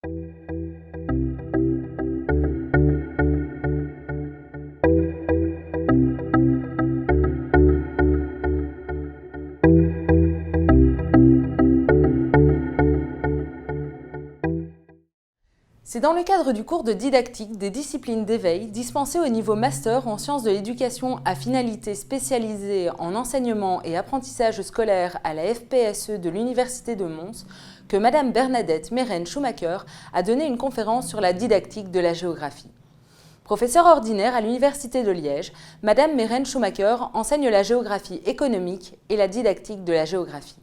C'est dans le cadre du cours de didactique des disciplines d'éveil dispensé au niveau master en sciences de l'éducation à finalité spécialisée en enseignement et apprentissage scolaire à la FPSE de l'Université de Mons que Madame Bernadette Meren-Schumacher a donné une conférence sur la didactique de la géographie. Professeure ordinaire à l'Université de Liège, Madame Meren-Schumacher enseigne la géographie économique et la didactique de la géographie.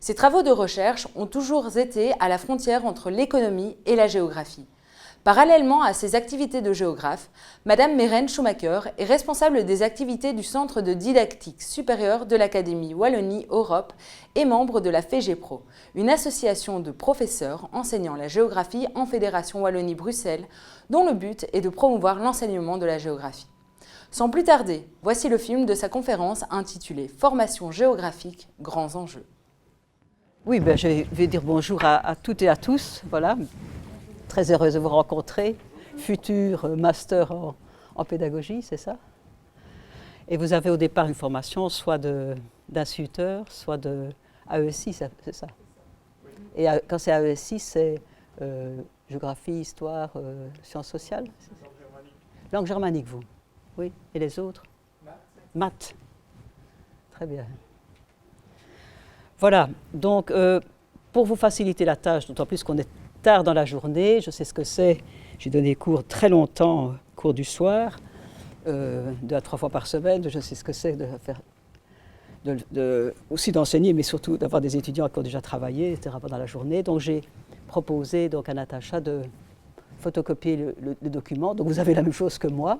Ses travaux de recherche ont toujours été à la frontière entre l'économie et la géographie. Parallèlement à ses activités de géographe, Madame Meren-Schumacher est responsable des activités du Centre de didactique supérieure de l'Académie Wallonie-Europe et membre de la FEGEPRO, une association de professeurs enseignant la géographie en Fédération Wallonie-Bruxelles, dont le but est de promouvoir l'enseignement de la géographie. Sans plus tarder, voici le film de sa conférence intitulée « Formation géographique, grands enjeux ». Oui, je vais dire bonjour à toutes et à tous. Voilà. Très heureuse de vous rencontrer. Futur master en pédagogie, c'est ça? Et vous avez au départ une formation soit d'instituteur, soit de AESI, c'est ça? Et quand c'est AESI, c'est géographie, histoire, sciences sociales? Langue germanique, vous? Oui. Et les autres? Maths. Très bien. Voilà, donc pour vous faciliter la tâche, d'autant plus qu'on est tard dans la journée, je sais ce que c'est, j'ai donné cours très longtemps, cours du soir, 2 à 3 fois par semaine, je sais ce que c'est de faire, aussi d'enseigner, mais surtout d'avoir des étudiants qui ont déjà travaillé, etc. pendant la journée. Donc j'ai proposé donc, à Natacha de photocopier le document, donc vous avez la même chose que moi,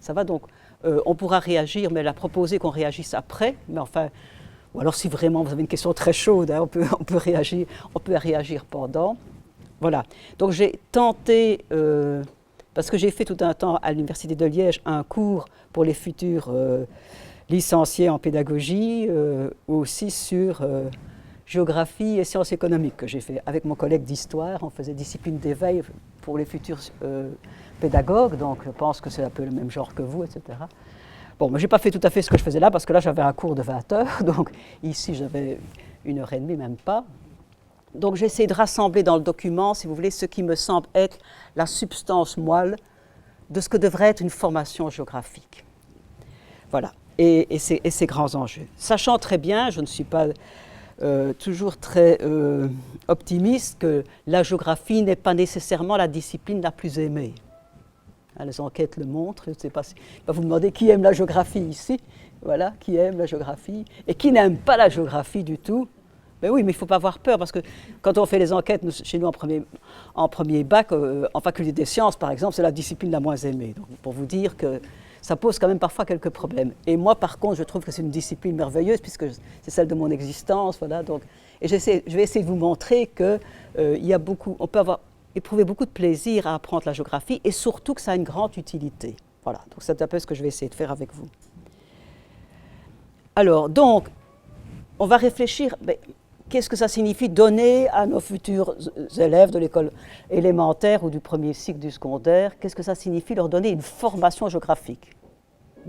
ça va donc, on pourra réagir, mais elle a proposé qu'on réagisse après, mais enfin, ou alors si vraiment vous avez une question très chaude, hein, on peut réagir pendant. Voilà. Donc j'ai tenté, parce que j'ai fait tout un temps à l'Université de Liège un cours pour les futurs licenciés en pédagogie, aussi sur géographie et sciences économiques que j'ai fait avec mon collègue d'histoire. On faisait discipline d'éveil pour les futurs pédagogues, donc je pense que c'est un peu le même genre que vous, etc. Bon, mais je n'ai pas fait tout à fait ce que je faisais là, parce que là, j'avais un cours de 20 heures, donc ici, j'avais 1h30, même pas. Donc, j'ai essayé de rassembler dans le document, si vous voulez, ce qui me semble être la substance moelle de ce que devrait être une formation géographique. Voilà, et ces grands enjeux. Sachant très bien, je ne suis pas toujours très optimiste, que la géographie n'est pas nécessairement la discipline la plus aimée. Les enquêtes le montrent, je ne sais pas si... Je vais vous demander qui aime la géographie ici, voilà, qui aime la géographie, et qui n'aime pas la géographie du tout. Mais oui, mais il ne faut pas avoir peur, parce que quand on fait les enquêtes, chez nous en premier bac, en faculté des sciences par exemple, c'est la discipline la moins aimée. Donc, pour vous dire que ça pose quand même parfois quelques problèmes. Et moi par contre, je trouve que c'est une discipline merveilleuse, puisque c'est celle de mon existence, voilà. Donc, et je vais essayer de vous montrer qu'il y a beaucoup, on peut éprouver beaucoup de plaisir à apprendre la géographie et surtout que ça a une grande utilité. Voilà, donc c'est un peu ce que je vais essayer de faire avec vous. Alors, donc, on va réfléchir, qu'est-ce que ça signifie donner à nos futurs élèves de l'école élémentaire ou du premier cycle du secondaire, qu'est-ce que ça signifie leur donner une formation géographique?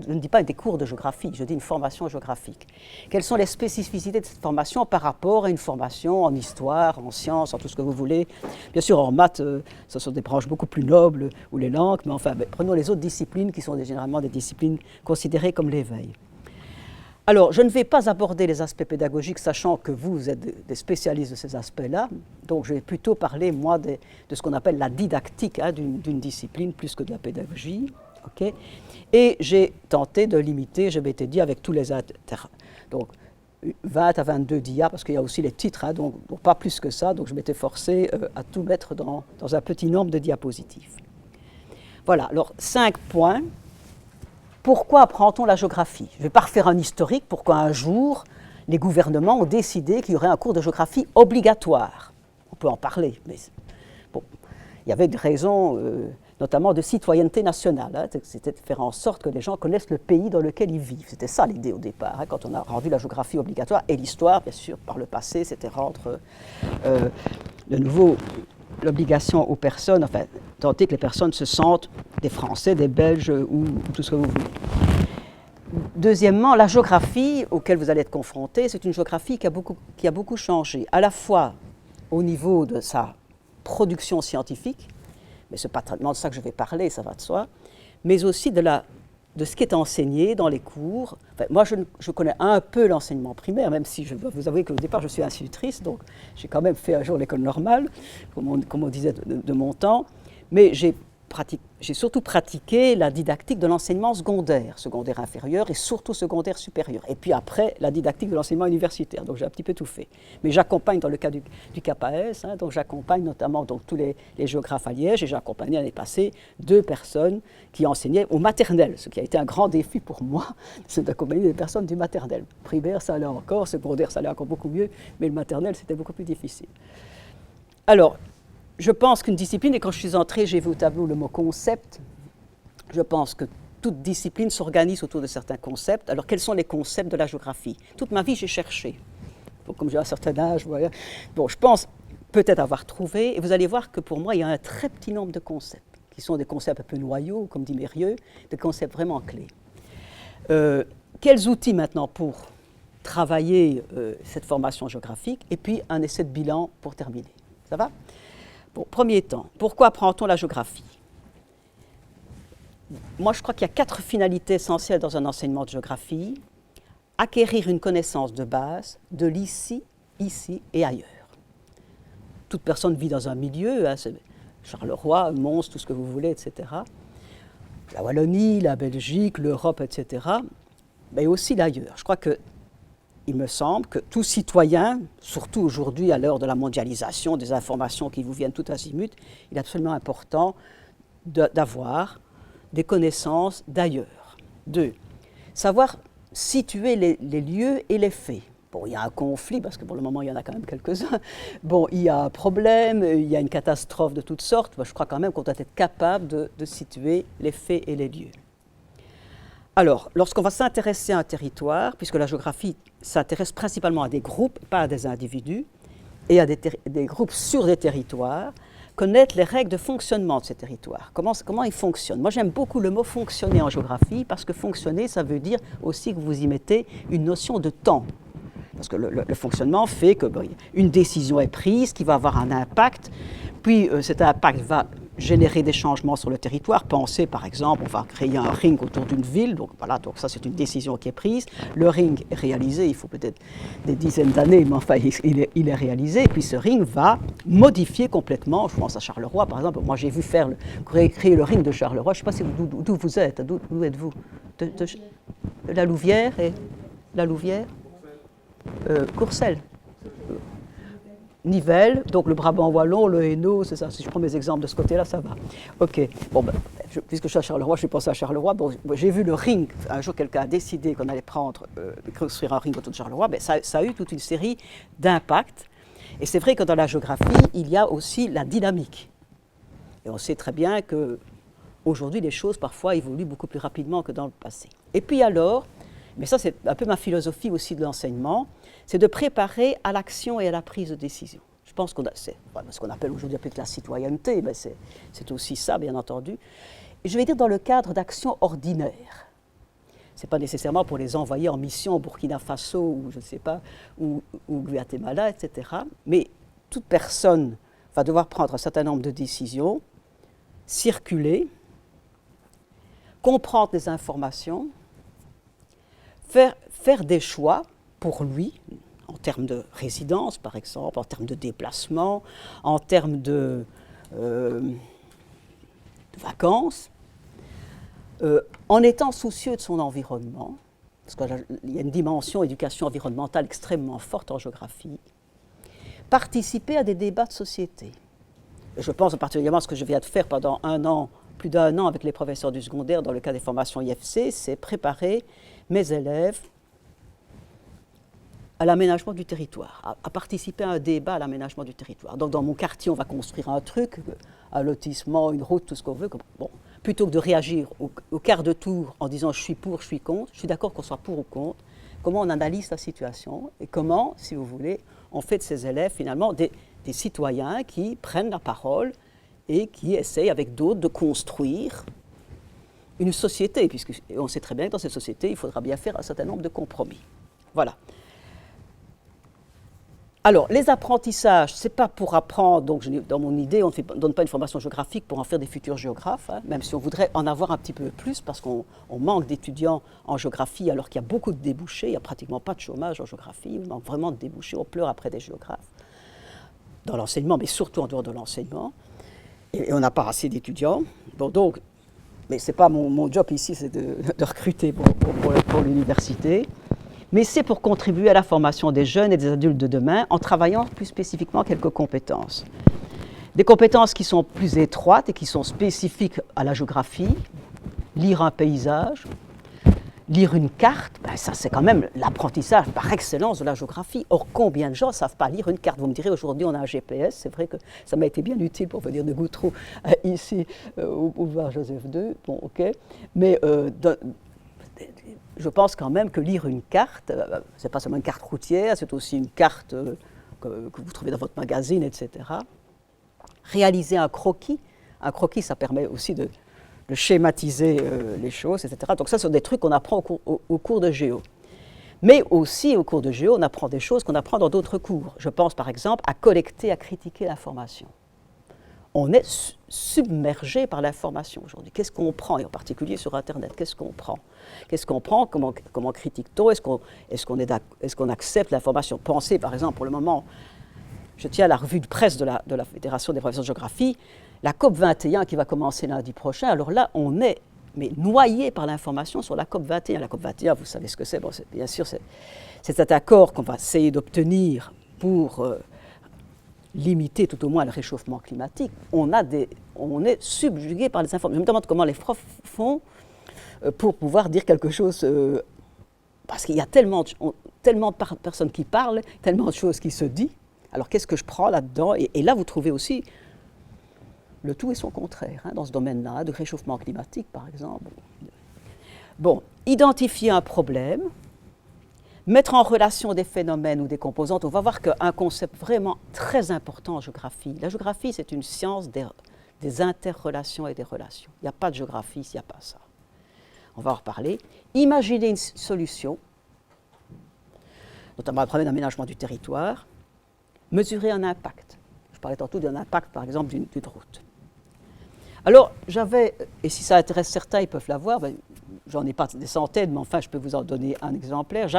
Je ne dis pas des cours de géographie, je dis une formation géographique. Quelles sont les spécificités de cette formation par rapport à une formation en histoire, en sciences, en tout ce que vous voulez? Bien sûr, en maths, ce sont des branches beaucoup plus nobles, ou les langues, mais enfin, prenons les autres disciplines qui sont généralement des disciplines considérées comme l'éveil. Alors, je ne vais pas aborder les aspects pédagogiques, sachant que vous êtes des spécialistes de ces aspects-là, donc je vais plutôt parler, moi, de ce qu'on appelle la didactique d'une discipline, plus que de la pédagogie. Okay. Et j'ai tenté de limiter, je m'étais dit, avec tous les donc 20 à 22 dias, parce qu'il y a aussi les titres, hein, donc pas plus que ça, donc je m'étais forcé à tout mettre dans un petit nombre de diapositives. Voilà, alors 5 points. Pourquoi apprend-on la géographie? Je ne vais pas refaire un historique, pourquoi un jour les gouvernements ont décidé qu'il y aurait un cours de géographie obligatoire. On peut en parler, mais bon, il y avait des raisons... notamment de citoyenneté nationale, hein, c'était de faire en sorte que les gens connaissent le pays dans lequel ils vivent. C'était ça l'idée au départ, hein, quand on a rendu la géographie obligatoire, et l'histoire, bien sûr, par le passé, c'était rendre de nouveau l'obligation aux personnes, enfin, tenter que les personnes se sentent des Français, des Belges ou tout ce que vous voulez. Deuxièmement, la géographie auquel vous allez être confronté, c'est une géographie qui a beaucoup changé, à la fois au niveau de sa production scientifique, mais ce n'est pas tellement de ça que je vais parler, ça va de soi, mais aussi de ce qui est enseigné dans les cours. Enfin, moi, je connais un peu l'enseignement primaire, même si je dois vous avouer qu'au départ, je suis institutrice, donc j'ai quand même fait un jour l'école normale, comme on disait de mon temps, mais j'ai surtout pratiqué la didactique de l'enseignement secondaire inférieur et surtout secondaire supérieur. Et puis après, la didactique de l'enseignement universitaire. Donc j'ai un petit peu tout fait. Mais j'accompagne dans le cas du CAPAS, donc j'accompagne notamment donc, tous les géographes à Liège, et j'ai accompagné l'année passée 2 personnes qui enseignaient au maternel, ce qui a été un grand défi pour moi, c'est d'accompagner des personnes du maternel. Primaire, ça allait encore, secondaire, ça allait encore beaucoup mieux, mais le maternel, c'était beaucoup plus difficile. Alors, je pense qu'une discipline, et quand je suis entrée, j'ai vu au tableau le mot concept, je pense que toute discipline s'organise autour de certains concepts. Alors, quels sont les concepts de la géographie? Toute ma vie, j'ai cherché. Bon, comme j'ai un certain âge, voilà. Bon, je pense peut-être avoir trouvé, et vous allez voir que pour moi, il y a un très petit nombre de concepts, qui sont des concepts un peu noyaux, comme dit Mérieux, des concepts vraiment clés. Quels outils maintenant pour travailler cette formation géographique? Et puis, un essai de bilan pour terminer. Ça va? Bon, premier temps, pourquoi apprend-on la géographie? Moi, je crois qu'il y a 4 finalités essentielles dans un enseignement de géographie. Acquérir une connaissance de base de l'ici, ici et ailleurs. Toute personne vit dans un milieu, hein, Charleroi, Mons, tout ce que vous voulez, etc. La Wallonie, la Belgique, l'Europe, etc. Mais aussi l'ailleurs. Je crois que il me semble que tout citoyen, surtout aujourd'hui à l'heure de la mondialisation, des informations qui vous viennent tout azimut, il est absolument important d'avoir des connaissances d'ailleurs. 2. Savoir situer les lieux et les faits. Bon, il y a un conflit, parce que pour le moment, il y en a quand même quelques-uns. Bon, il y a un problème, il y a une catastrophe de toutes sortes. Moi, je crois quand même qu'on doit être capable de situer les faits et les lieux. Alors, lorsqu'on va s'intéresser à un territoire, puisque la géographie s'intéresse principalement à des groupes, pas à des individus, et à des groupes sur des territoires, connaître les règles de fonctionnement de ces territoires, comment ils fonctionnent. Moi, j'aime beaucoup le mot « fonctionner » en géographie, parce que fonctionner, ça veut dire aussi que vous y mettez une notion de temps. Parce que le fonctionnement fait qu'une décision est prise, qui va avoir un impact, puis cet impact va générer des changements sur le territoire. Pensez par exemple, on va créer un ring autour d'une ville, donc voilà, donc ça c'est une décision qui est prise. Le ring est réalisé, il faut peut-être des dizaines d'années, mais enfin il est réalisé, et puis ce ring va modifier complètement, je pense à Charleroi par exemple, moi j'ai vu créer le ring de Charleroi, je ne sais pas d'où vous êtes, d'où êtes-vous de la Louvière et la Louvière Courcelles. Nivelles, donc le Brabant wallon, le Hainaut, c'est ça. Si je prends mes exemples de ce côté-là, ça va. Ok. Bon, puisque je suis à Charleroi, je vais penser à Charleroi. Bon, j'ai vu le ring. Un jour, quelqu'un a décidé qu'on allait construire un ring autour de Charleroi. Ben, ça a eu toute une série d'impacts. Et c'est vrai que dans la géographie, il y a aussi la dynamique. Et on sait très bien qu'aujourd'hui, les choses parfois évoluent beaucoup plus rapidement que dans le passé. Et puis alors, mais ça c'est un peu ma philosophie aussi de l'enseignement, c'est de préparer à l'action et à la prise de décision. Je pense qu'on a, c'est ce qu'on appelle aujourd'hui peut-être la citoyenneté, mais c'est aussi ça, bien entendu. Et je vais dire dans le cadre d'actions ordinaires. Ce n'est pas nécessairement pour les envoyer en mission au Burkina Faso, ou je ne sais pas, ou Guatemala, etc. Mais toute personne va devoir prendre un certain nombre de décisions, circuler, comprendre les informations, faire des choix pour lui, en termes de résidence par exemple, en termes de déplacement, en termes de vacances, en étant soucieux de son environnement, parce qu'il y a une dimension éducation environnementale extrêmement forte en géographie, participer à des débats de société. Et je pense particulièrement à ce que je viens de faire pendant plus d'un an avec les professeurs du secondaire dans le cadre des formations IFC, c'est préparer mes élèves à l'aménagement du territoire, à participer à un débat à l'aménagement du territoire. Donc dans mon quartier, on va construire un truc, un lotissement, une route, tout ce qu'on veut. Bon, plutôt que de réagir au quart de tour en disant je suis pour, je suis contre, je suis d'accord qu'on soit pour ou contre, comment on analyse la situation et comment, si vous voulez, on fait de ces élèves finalement des des citoyens qui prennent la parole et qui essayent avec d'autres de construire une société, puisqu'on sait très bien que dans cette société, il faudra bien faire un certain nombre de compromis. Voilà. Alors, les apprentissages, ce n'est pas pour apprendre, donc dans mon idée, on ne donne pas une formation géographique pour en faire des futurs géographes, hein, même si on voudrait en avoir un petit peu plus, parce qu'on manque d'étudiants en géographie, alors qu'il y a beaucoup de débouchés, il n'y a pratiquement pas de chômage en géographie, on manque vraiment de débouchés, on pleure après des géographes, dans l'enseignement, mais surtout en dehors de l'enseignement, et on n'a pas assez d'étudiants. Bon, donc, mais ce n'est pas mon job ici, c'est de recruter pour l'université. Mais c'est pour contribuer à la formation des jeunes et des adultes de demain en travaillant plus spécifiquement quelques compétences. Des compétences qui sont plus étroites et qui sont spécifiques à la géographie, lire un paysage, lire une carte, ça c'est quand même l'apprentissage par excellence de la géographie. Or, combien de gens ne savent pas lire une carte? Vous me direz, aujourd'hui on a un GPS, c'est vrai que ça m'a été bien utile pour venir de Goutreau ici au boulevard Joseph II, bon ok, mais je pense quand même que lire une carte, c'est pas seulement une carte routière, c'est aussi une carte que vous trouvez dans votre magazine, etc. Réaliser un croquis ça permet aussi de schématiser les choses, etc. Donc ça, ce sont des trucs qu'on apprend au cours de géo. Mais aussi, au cours de géo, on apprend des choses qu'on apprend dans d'autres cours. Je pense, par exemple, à collecter, à critiquer l'information. On est submergé par l'information aujourd'hui. Qu'est-ce qu'on prend, et en particulier sur Internet, qu'est-ce qu'on prend? Comment critique-t-on? Est-ce qu'on accepte l'information? Pensez, par exemple, pour le moment, je tiens à la revue de presse de la Fédération des professeurs de géographie, la COP 21 qui va commencer lundi prochain. Alors là, on est noyé par l'information sur la COP 21. La COP 21, vous savez ce que c'est. Bon, bien sûr, c'est cet accord qu'on va essayer d'obtenir pour limiter tout au moins le réchauffement climatique. On est subjugué par les informations. Je me demande comment les profs font pour pouvoir dire quelque chose, parce qu'il y a tellement de personnes qui parlent, tellement de choses qui se disent. Alors qu'est-ce que je prends là-dedans? Et là, vous trouvez aussi le tout et son contraire, hein, dans ce domaine-là, de réchauffement climatique, par exemple. Bon, identifier un problème, mettre en relation des phénomènes ou des composantes. On va voir qu'un concept vraiment très important en géographie. La géographie, c'est une science des interrelations et des relations. Il n'y a pas de géographie s'il n'y a pas ça. On va en reparler. Imaginer une solution, notamment le problème d'aménagement du territoire. Mesurer un impact. Je parlais tantôt d'un impact, par exemple, d'une route. Alors, et si ça intéresse certains, ils peuvent l'avoir, j'en ai pas des centaines, mais enfin, je peux vous en donner un exemplaire.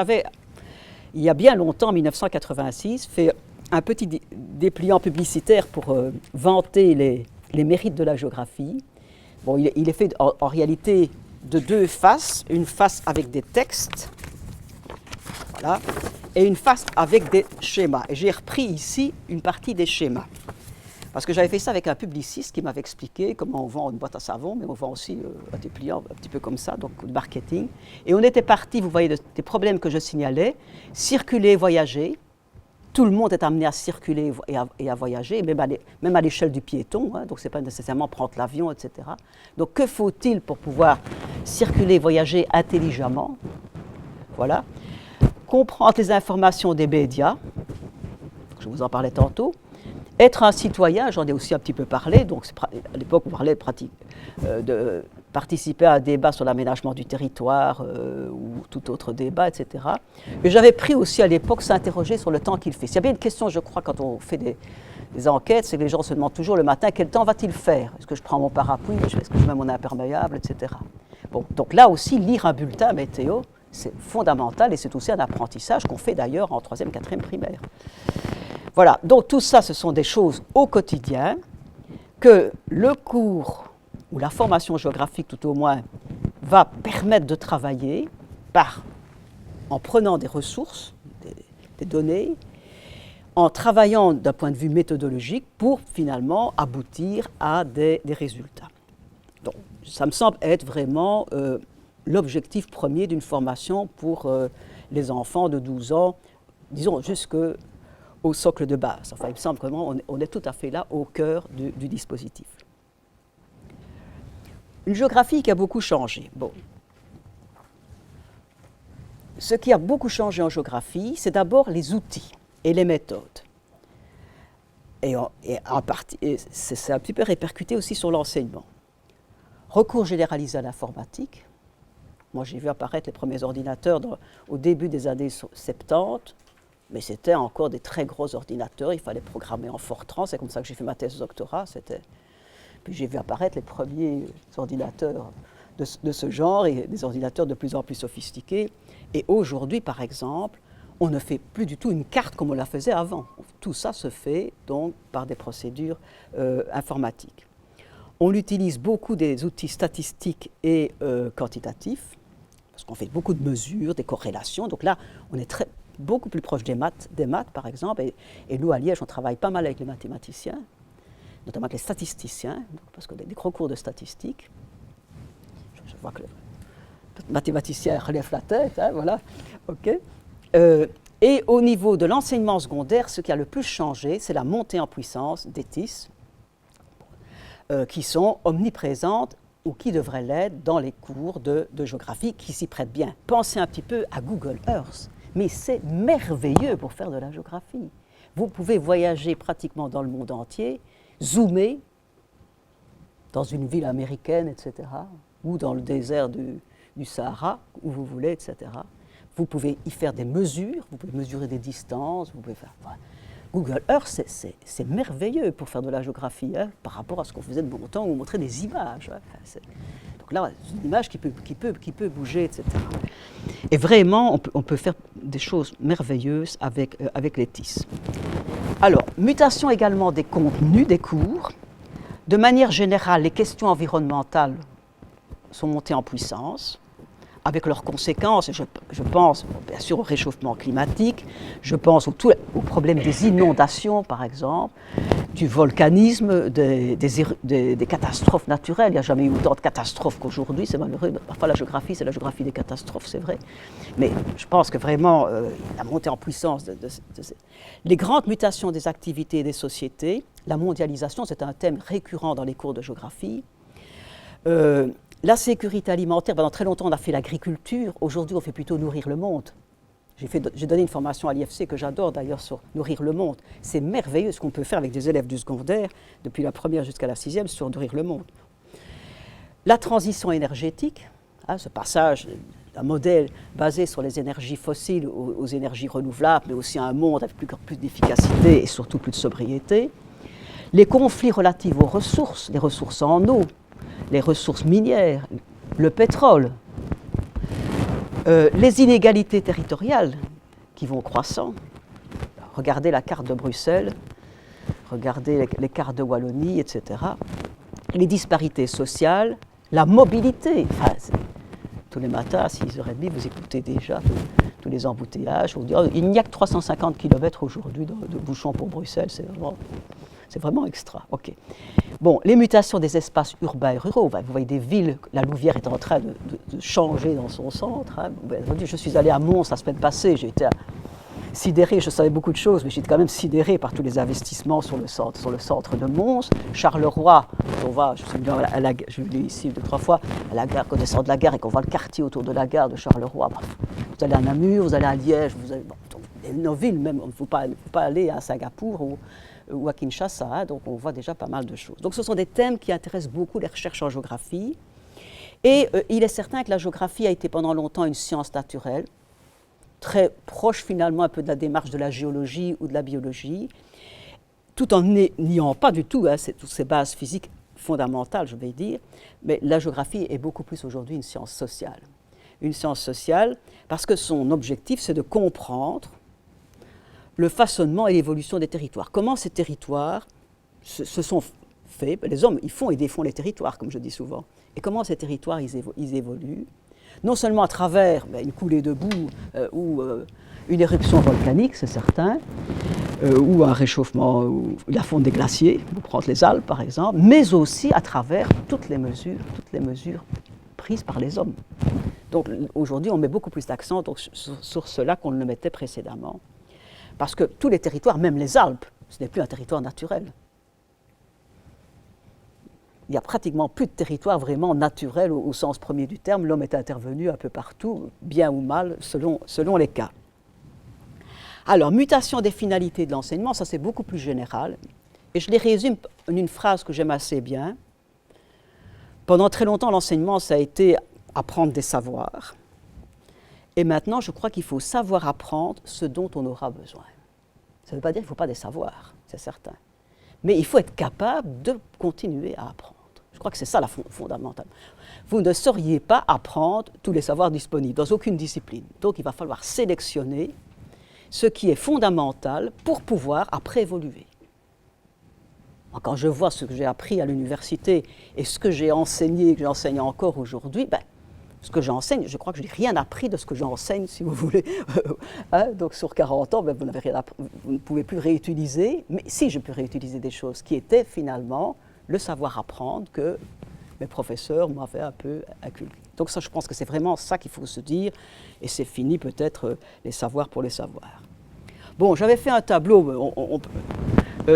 Il y a bien longtemps, en 1986, fait un petit dépliant publicitaire pour vanter les mérites de la géographie. Bon, il est fait en réalité de deux faces, une face avec des textes, voilà, et une face avec des schémas. Et j'ai repris ici une partie des schémas. Parce que j'avais fait ça avec un publiciste qui m'avait expliqué comment on vend une boîte à savon, mais on vend aussi un dépliant un petit peu comme ça, donc de marketing. Et on était parti, vous voyez, des problèmes que je signalais, circuler, voyager. Tout le monde est amené à circuler et à voyager, même à l'échelle du piéton, hein, donc ce n'est pas nécessairement prendre l'avion, etc. Donc que faut-il pour pouvoir circuler, voyager intelligemment? Voilà. Comprendre les informations des médias, je vous en parlais tantôt. Être un citoyen, j'en ai aussi un petit peu parlé, donc à l'époque on parlait de participer à un débat sur l'aménagement du territoire ou tout autre débat, etc. Et j'avais pris aussi à l'époque s'interroger sur le temps qu'il fait. S'il y a bien une question, je crois, quand on fait des enquêtes, c'est que les gens se demandent toujours le matin, quel temps va-t-il faire? Est-ce que je prends mon parapluie? Est-ce que je mets mon imperméable, etc. Bon, donc là aussi, lire un bulletin météo, c'est fondamental et c'est aussi un apprentissage qu'on fait d'ailleurs en 3e, 4e primaire. Voilà, donc tout ça, ce sont des choses au quotidien que le cours ou la formation géographique tout au moins va permettre de travailler en prenant des ressources, des données, en travaillant d'un point de vue méthodologique pour finalement aboutir à des résultats. Donc ça me semble être vraiment l'objectif premier d'une formation pour les enfants de 12 ans, disons jusqu'au socle de base. Enfin, il me semble vraiment on est tout à fait là au cœur du dispositif. Une géographie qui a beaucoup changé. Bon. Ce qui a beaucoup changé en géographie, c'est d'abord les outils et les méthodes. c'est un petit peu répercuté aussi sur l'enseignement. Recours généralisé à l'informatique. Moi, j'ai vu apparaître les premiers ordinateurs au début des années 70, mais c'était encore des très gros ordinateurs. Il fallait programmer en Fortran. C'est comme ça que j'ai fait ma thèse de doctorat. Puis j'ai vu apparaître les premiers ordinateurs de ce genre et des ordinateurs de plus en plus sophistiqués. Et aujourd'hui, par exemple, on ne fait plus du tout une carte comme on la faisait avant. Tout ça se fait donc par des procédures informatiques. On utilise beaucoup des outils statistiques et quantitatifs, parce qu'on fait beaucoup de mesures, des corrélations. Donc là, on est beaucoup plus proche des maths par exemple. Et nous, à Liège, on travaille pas mal avec les mathématiciens, notamment avec les statisticiens, parce qu'on a des gros cours de statistiques. Je vois que le mathématicien relève la tête, hein, voilà. OK. Et au niveau de l'enseignement secondaire, ce qui a le plus changé, c'est la montée en puissance des TIS, qui sont omniprésentes ou qui devraient l'être dans les cours de géographie qui s'y prêtent bien. Pensez un petit peu à Google Earth, mais c'est merveilleux pour faire de la géographie. Vous pouvez voyager pratiquement dans le monde entier, zoomer dans une ville américaine, etc., ou dans le désert du Sahara, où vous voulez, etc. Vous pouvez y faire des mesures, vous pouvez mesurer des distances, vous pouvez faire... Voilà. Google Earth, c'est merveilleux pour faire de la géographie, hein, par rapport à ce qu'on faisait de bon temps, où on montrait des images. Hein. Enfin, donc là, c'est une image qui peut bouger, etc. Et vraiment, on peut faire des choses merveilleuses avec les TIS. Alors, mutation également des contenus des cours. De manière générale, les questions environnementales sont montées en puissance, avec leurs conséquences. Je pense bien sûr au réchauffement climatique, je pense au problème des inondations par exemple, du volcanisme, des catastrophes naturelles. Il n'y a jamais eu autant de catastrophes qu'aujourd'hui, c'est malheureux. Parfois la géographie, c'est la géographie des catastrophes, c'est vrai. Mais je pense que vraiment la montée en puissance les grandes mutations des activités et des sociétés, la mondialisation, c'est un thème récurrent dans les cours de géographie. La sécurité alimentaire, pendant très longtemps on a fait l'agriculture, aujourd'hui on fait plutôt nourrir le monde. J'ai donné une formation à l'IFC que j'adore d'ailleurs sur nourrir le monde. C'est merveilleux ce qu'on peut faire avec des élèves du secondaire, depuis la première jusqu'à la sixième, sur nourrir le monde. La transition énergétique, hein, ce passage d'un modèle basé sur les énergies fossiles aux énergies renouvelables, mais aussi à un monde avec plus d'efficacité et surtout plus de sobriété. Les conflits relatifs aux ressources, les ressources en eau, les ressources minières, le pétrole, les inégalités territoriales qui vont croissant. Regardez la carte de Bruxelles, regardez les cartes de Wallonie, etc. Les disparités sociales, la mobilité. Enfin, tous les matins à 6h30, vous écoutez déjà tous les embouteillages. Vous dites, oh, il n'y a que 350 km aujourd'hui de bouchons pour Bruxelles, c'est vraiment extra. Okay. Bon, les mutations des espaces urbains et ruraux. Vous voyez des villes, la Louvière est en train de changer dans son centre. Hein. Je suis allé à Mons la semaine passée, j'ai été sidéré, je savais beaucoup de choses, mais j'étais quand même sidéré par tous les investissements sur le centre de Mons. Charleroi, on va, je l'ai ici 2-3 fois, à la gare, quand on descend de la gare et qu'on voit le quartier autour de la gare de Charleroi. Vous allez à Namur, vous allez à Liège, nos villes même, il ne faut pas aller à Singapour ou à Kinshasa, hein, donc on voit déjà pas mal de choses. Donc ce sont des thèmes qui intéressent beaucoup les recherches en géographie. Et il est certain que la géographie a été pendant longtemps une science naturelle, très proche finalement un peu de la démarche de la géologie ou de la biologie, tout en niant pas du tout toutes ces bases physiques fondamentales, je vais dire, mais la géographie est beaucoup plus aujourd'hui une science sociale. Une science sociale parce que son objectif, c'est de comprendre le façonnement et l'évolution des territoires. Comment ces territoires se sont faits, les hommes, ils font et défont les territoires, comme je dis souvent, et comment ces territoires, ils évoluent, non seulement à travers une coulée de boue ou une éruption volcanique, c'est certain, ou un réchauffement, ou la fonte des glaciers, vous prenez les Alpes par exemple, mais aussi à travers toutes les mesures prises par les hommes. Donc aujourd'hui, on met beaucoup plus d'accent sur cela qu'on ne le mettait précédemment. Parce que tous les territoires, même les Alpes, ce n'est plus un territoire naturel. Il n'y a pratiquement plus de territoire vraiment naturel au sens premier du terme. L'homme est intervenu un peu partout, bien ou mal, selon les cas. Alors, mutation des finalités de l'enseignement, ça c'est beaucoup plus général. Et je les résume en une phrase que j'aime assez bien. Pendant très longtemps, l'enseignement, ça a été apprendre des savoirs. Et maintenant, je crois qu'il faut savoir apprendre ce dont on aura besoin. Ça ne veut pas dire qu'il ne faut pas des savoirs, c'est certain. Mais il faut être capable de continuer à apprendre. Je crois que c'est ça la fondamentale. Vous ne sauriez pas apprendre tous les savoirs disponibles dans aucune discipline. Donc il va falloir sélectionner ce qui est fondamental pour pouvoir après évoluer. Quand je vois ce que j'ai appris à l'université et ce que j'ai enseigné, que j'enseigne encore aujourd'hui, ce que j'enseigne, je crois que je n'ai rien appris de ce que j'enseigne, si vous voulez. Donc sur 40 ans, vous n'avez rien appris, vous ne pouvez plus réutiliser, mais si je peux réutiliser des choses qui étaient finalement le savoir apprendre que mes professeurs m'avaient un peu inculqué. Donc ça, je pense que c'est vraiment ça qu'il faut se dire, et c'est fini peut-être les savoirs pour les savoirs. Bon, j'avais fait un tableau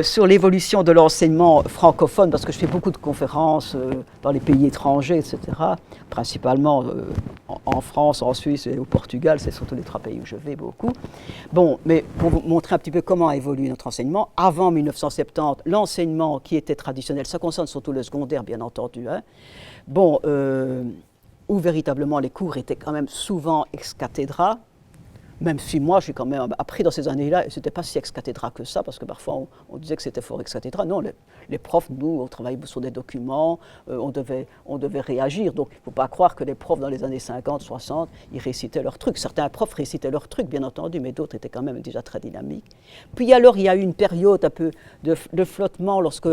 sur l'évolution de l'enseignement francophone, parce que je fais beaucoup de conférences dans les pays étrangers, etc., principalement en France, en Suisse et au Portugal, c'est surtout les 3 pays où je vais beaucoup. Bon, mais pour vous montrer un petit peu comment a évolué notre enseignement, avant 1970, l'enseignement qui était traditionnel, ça concerne surtout le secondaire, bien entendu, où véritablement les cours étaient quand même souvent ex cathedra, même si moi, j'ai quand même appris dans ces années-là, et ce n'était pas si ex cathedra que ça, parce que parfois on disait que c'était fort ex cathedra. Non, les profs, nous, on travaillait sur des documents, on devait réagir. Donc il ne faut pas croire que les profs dans les années 50, 60, ils récitaient leurs trucs. Certains profs récitaient leurs trucs, bien entendu, mais d'autres étaient quand même déjà très dynamiques. Puis alors, il y a eu une période un peu de flottement lorsque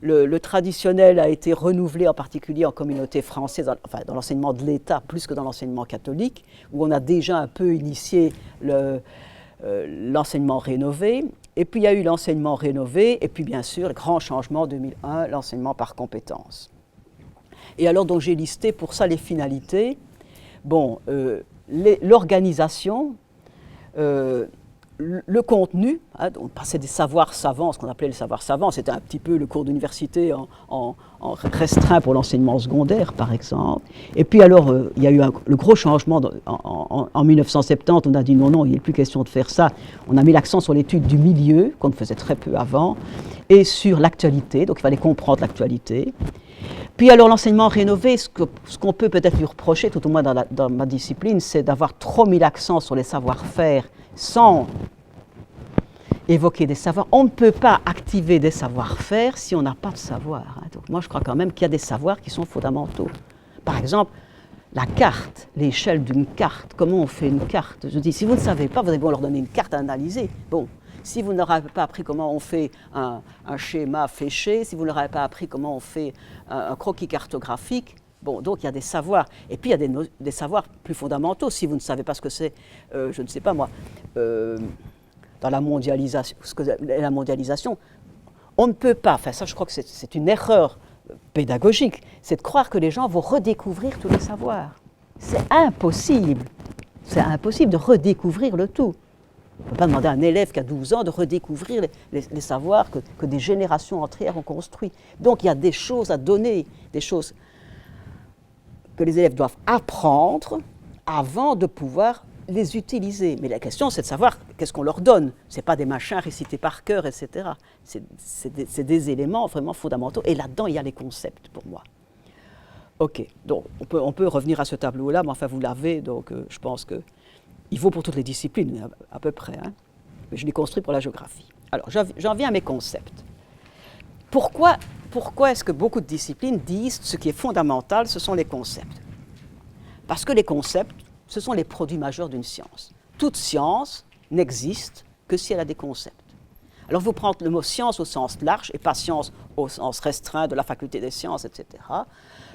le traditionnel a été renouvelé, en particulier en communauté française, dans l'enseignement de l'État, plus que dans l'enseignement catholique, où on a déjà un peu initié l'enseignement rénové. Et puis il y a eu l'enseignement rénové, et puis bien sûr, le grand changement en 2001, l'enseignement par compétences. Et alors, donc, j'ai listé pour ça les finalités. Bon, l'organisation, le contenu, on passait des savoirs savants, ce qu'on appelait les savoirs savants, c'était un petit peu le cours d'université en restreint pour l'enseignement secondaire, par exemple. Et puis alors, il y a eu le gros changement en 1970, on a dit non, il n'est plus question de faire ça. On a mis l'accent sur l'étude du milieu, qu'on faisait très peu avant, et sur l'actualité, donc il fallait comprendre l'actualité. Puis alors l'enseignement rénové, ce qu'on peut peut-être lui reprocher, tout au moins dans ma discipline, c'est d'avoir trop mis l'accent sur les savoir-faire sans évoquer des savoirs. On ne peut pas activer des savoir-faire si on n'a pas de savoir. Donc moi je crois quand même qu'il y a des savoirs qui sont fondamentaux. Par exemple, la carte, l'échelle d'une carte, comment on fait une carte. Je dis, si vous ne savez pas, vous allez leur donner une carte à analyser. Bon. Si vous n'aurez pas appris comment on fait un schéma fléché, si vous n'aurez pas appris comment on fait un croquis cartographique, bon, donc il y a des savoirs. Et puis il y a des savoirs plus fondamentaux. Si vous ne savez pas ce que c'est, je ne sais pas moi, dans la mondialisation, on ne peut pas, enfin ça je crois que c'est une erreur pédagogique, c'est de croire que les gens vont redécouvrir tous les savoirs. C'est impossible de redécouvrir le tout. On ne peut pas demander à un élève qui a 12 ans de redécouvrir les savoirs que des générations entières ont construits. Donc il y a des choses à donner, des choses que les élèves doivent apprendre avant de pouvoir les utiliser. Mais la question, c'est de savoir qu'est-ce qu'on leur donne. Ce n'est pas des machins récités par cœur, etc. C'est des éléments vraiment fondamentaux. Et là-dedans, il y a les concepts pour moi. OK, donc on peut revenir à ce tableau-là, mais enfin vous l'avez, donc je pense que il vaut pour toutes les disciplines, à peu près. Mais je l'ai construit pour la géographie. Alors, j'en viens à mes concepts. Pourquoi est-ce que beaucoup de disciplines disent ce qui est fondamental, ce sont les concepts? Parce que les concepts, ce sont les produits majeurs d'une science. Toute science n'existe que si elle a des concepts. Alors, vous prenez le mot science au sens large et pas science au sens restreint de la faculté des sciences, etc.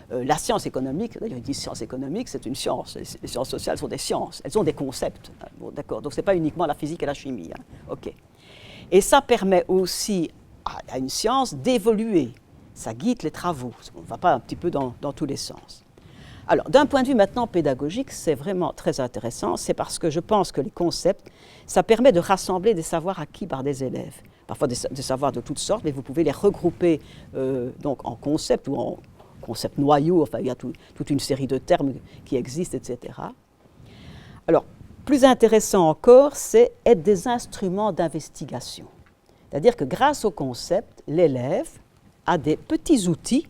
La science économique, d'ailleurs, ils disent science économique, c'est une science. Les sciences sociales sont des sciences, elles ont des concepts. Bon, d'accord, donc ce n'est pas uniquement la physique et la chimie. OK. Et ça permet aussi à une science d'évoluer. Ça guide les travaux. On ne va pas un petit peu dans tous les sens. Alors, d'un point de vue maintenant pédagogique, c'est vraiment très intéressant. C'est parce que je pense que les concepts, ça permet de rassembler des savoirs acquis par des élèves. Parfois des savoirs de toutes sortes, mais vous pouvez les regrouper donc en concepts ou en concept noyau, enfin il y a toute une série de termes qui existent, etc. Alors, plus intéressant encore, c'est être des instruments d'investigation. C'est-à-dire que grâce au concept, l'élève a des petits outils,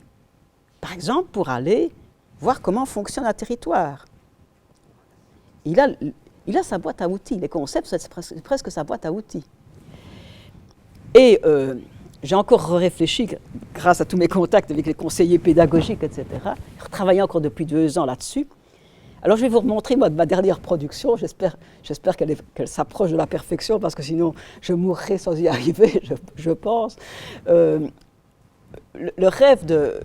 par exemple pour aller voir comment fonctionne un territoire. Il a sa boîte à outils. Les concepts, c'est presque sa boîte à outils. Et j'ai encore réfléchi, grâce à tous mes contacts avec les conseillers pédagogiques, etc., travaillé encore depuis 2 ans là-dessus. Alors je vais vous remontrer ma dernière production, j'espère qu'elle s'approche de la perfection, parce que sinon je mourrais sans y arriver, je pense. Le rêve de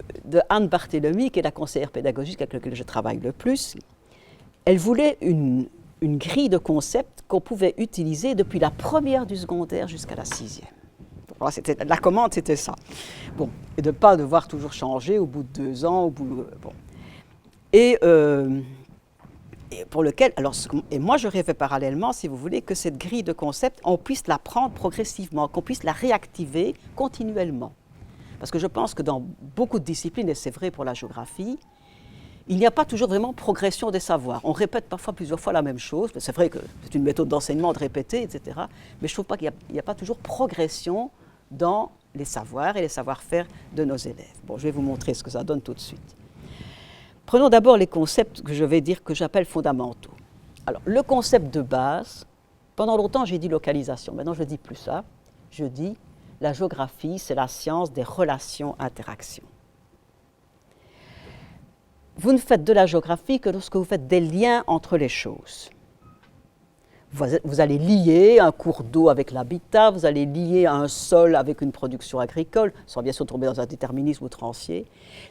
Anne Barthélemy, qui est la conseillère pédagogique avec laquelle je travaille le plus, elle voulait une grille de concepts qu'on pouvait utiliser depuis la première du secondaire jusqu'à la 6e. Voilà, la commande, c'était ça. Bon, et de ne pas devoir toujours changer au bout de 2 ans, bon. Et pour lequel, et moi je rêvais parallèlement, si vous voulez, que cette grille de concepts, on puisse la prendre progressivement, qu'on puisse la réactiver continuellement. Parce que je pense que dans beaucoup de disciplines, et c'est vrai pour la géographie, il n'y a pas toujours vraiment progression des savoirs. On répète parfois plusieurs fois la même chose. C'est vrai que c'est une méthode d'enseignement de répéter, etc. Mais je ne trouve pas qu'il n'y a pas toujours progression dans les savoirs et les savoir-faire de nos élèves. Bon, je vais vous montrer ce que ça donne tout de suite. Prenons d'abord les concepts que je vais dire que j'appelle fondamentaux. Alors, le concept de base, pendant longtemps j'ai dit localisation. Maintenant je ne dis plus ça. Je dis la géographie, c'est la science des relations-interactions. Vous ne faites de la géographie que lorsque vous faites des liens entre les choses. Vous allez lier un cours d'eau avec l'habitat, vous allez lier un sol avec une production agricole, sans bien sûr tomber dans un déterminisme outrancier.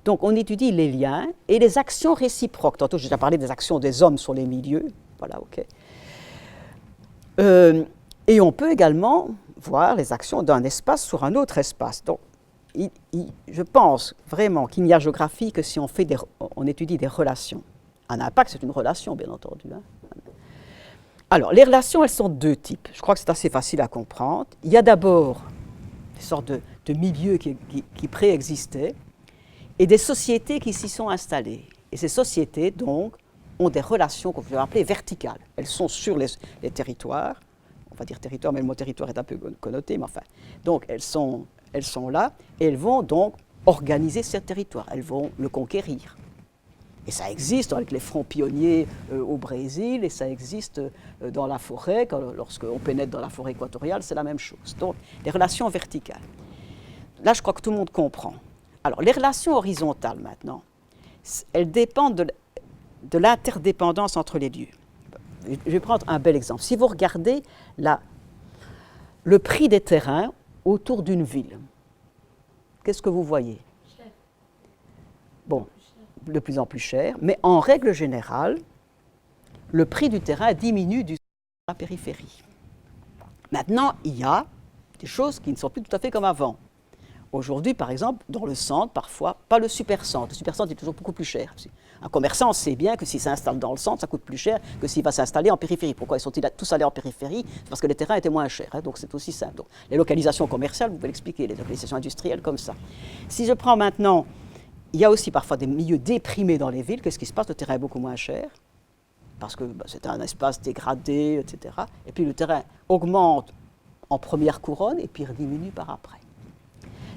Donc on étudie les liens et les actions réciproques. Tantôt j'ai déjà parlé des actions des hommes sur les milieux. Voilà, ok. Et on peut également voir les actions d'un espace sur un autre espace. Donc, je pense vraiment qu'il n'y a géographie que si on étudie des relations. Un impact, c'est une relation, bien entendu. Hein. Alors, les relations, elles sont de 2 types. Je crois que c'est assez facile à comprendre. Il y a d'abord des sortes de milieux qui préexistaient et des sociétés qui s'y sont installées. Et ces sociétés, donc, ont des relations qu'on peut appeler verticales. Elles sont sur les territoires. On va dire territoire, mais le mot territoire est un peu connoté, mais enfin. Donc, elles sont là et elles vont donc organiser ce territoire. Elles vont le conquérir. Et ça existe avec les fronts pionniers au Brésil, et ça existe dans la forêt, lorsqu'on pénètre dans la forêt équatoriale, c'est la même chose. Donc, les relations verticales. Là, je crois que tout le monde comprend. Alors, les relations horizontales, maintenant, elles dépendent de l'interdépendance entre les lieux. Je vais prendre un bel exemple. Si vous regardez le prix des terrains autour d'une ville, qu'est-ce que vous voyez? Bon, de plus en plus cher, mais en règle générale, le prix du terrain diminue du centre à la périphérie. Maintenant, il y a des choses qui ne sont plus tout à fait comme avant. Aujourd'hui, par exemple, dans le centre, parfois, pas le supercentre. Le supercentre est toujours beaucoup plus cher. Un commerçant sait bien que s'il s'installe dans le centre, ça coûte plus cher que s'il va s'installer en périphérie. Pourquoi ils sont-ils tous allés en périphérie? C'est parce que les terrains étaient moins chers. Hein, donc c'est aussi simple. Donc, les localisations commerciales, vous pouvez l'expliquer, les localisations industrielles comme ça. Si je prends maintenant, il y a aussi parfois des milieux déprimés dans les villes. Qu'est-ce qui se passe? Le terrain est beaucoup moins cher parce que c'est un espace dégradé, etc. Et puis le terrain augmente en première couronne et puis diminue par après.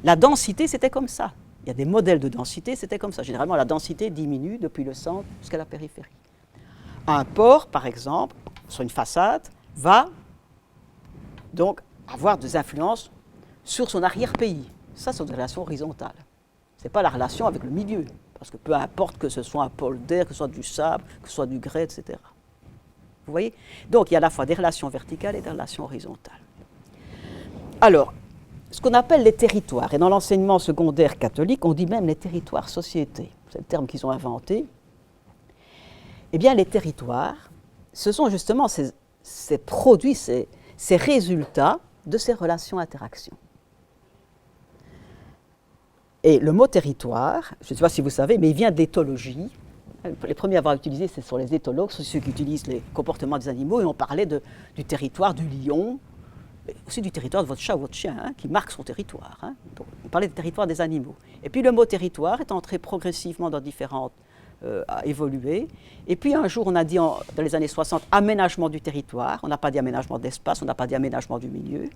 La densité, c'était comme ça. Il y a des modèles de densité, c'était comme ça. Généralement, la densité diminue depuis le centre jusqu'à la périphérie. Un port, par exemple, sur une façade, va donc avoir des influences sur son arrière-pays. Ça, c'est une relation horizontale. Ce n'est pas la relation avec le milieu, parce que peu importe que ce soit un polder, que ce soit du sable, que ce soit du grès, etc. Vous voyez? Donc, il y a à la fois des relations verticales et des relations horizontales. Alors, ce qu'on appelle les territoires, et dans l'enseignement secondaire catholique, on dit même les territoires-sociétés. C'est le terme qu'ils ont inventé. Eh bien, les territoires, ce sont justement ces produits, ces résultats de ces relations-interactions. Et le mot territoire, je ne sais pas si vous savez, mais il vient d'éthologie. Les premiers à avoir utilisé, ce sont les éthologues, ceux qui utilisent les comportements des animaux, et on parlait du territoire du lion, mais aussi du territoire de votre chat ou votre chien, hein, qui marque son territoire. Hein. Donc, on parlait du territoire des animaux. Et puis le mot territoire est entré progressivement dans différentes, a évolué. Et puis un jour, on a dit, dans les années 60, aménagement du territoire. On n'a pas dit aménagement d'espace, on n'a pas dit aménagement du milieu.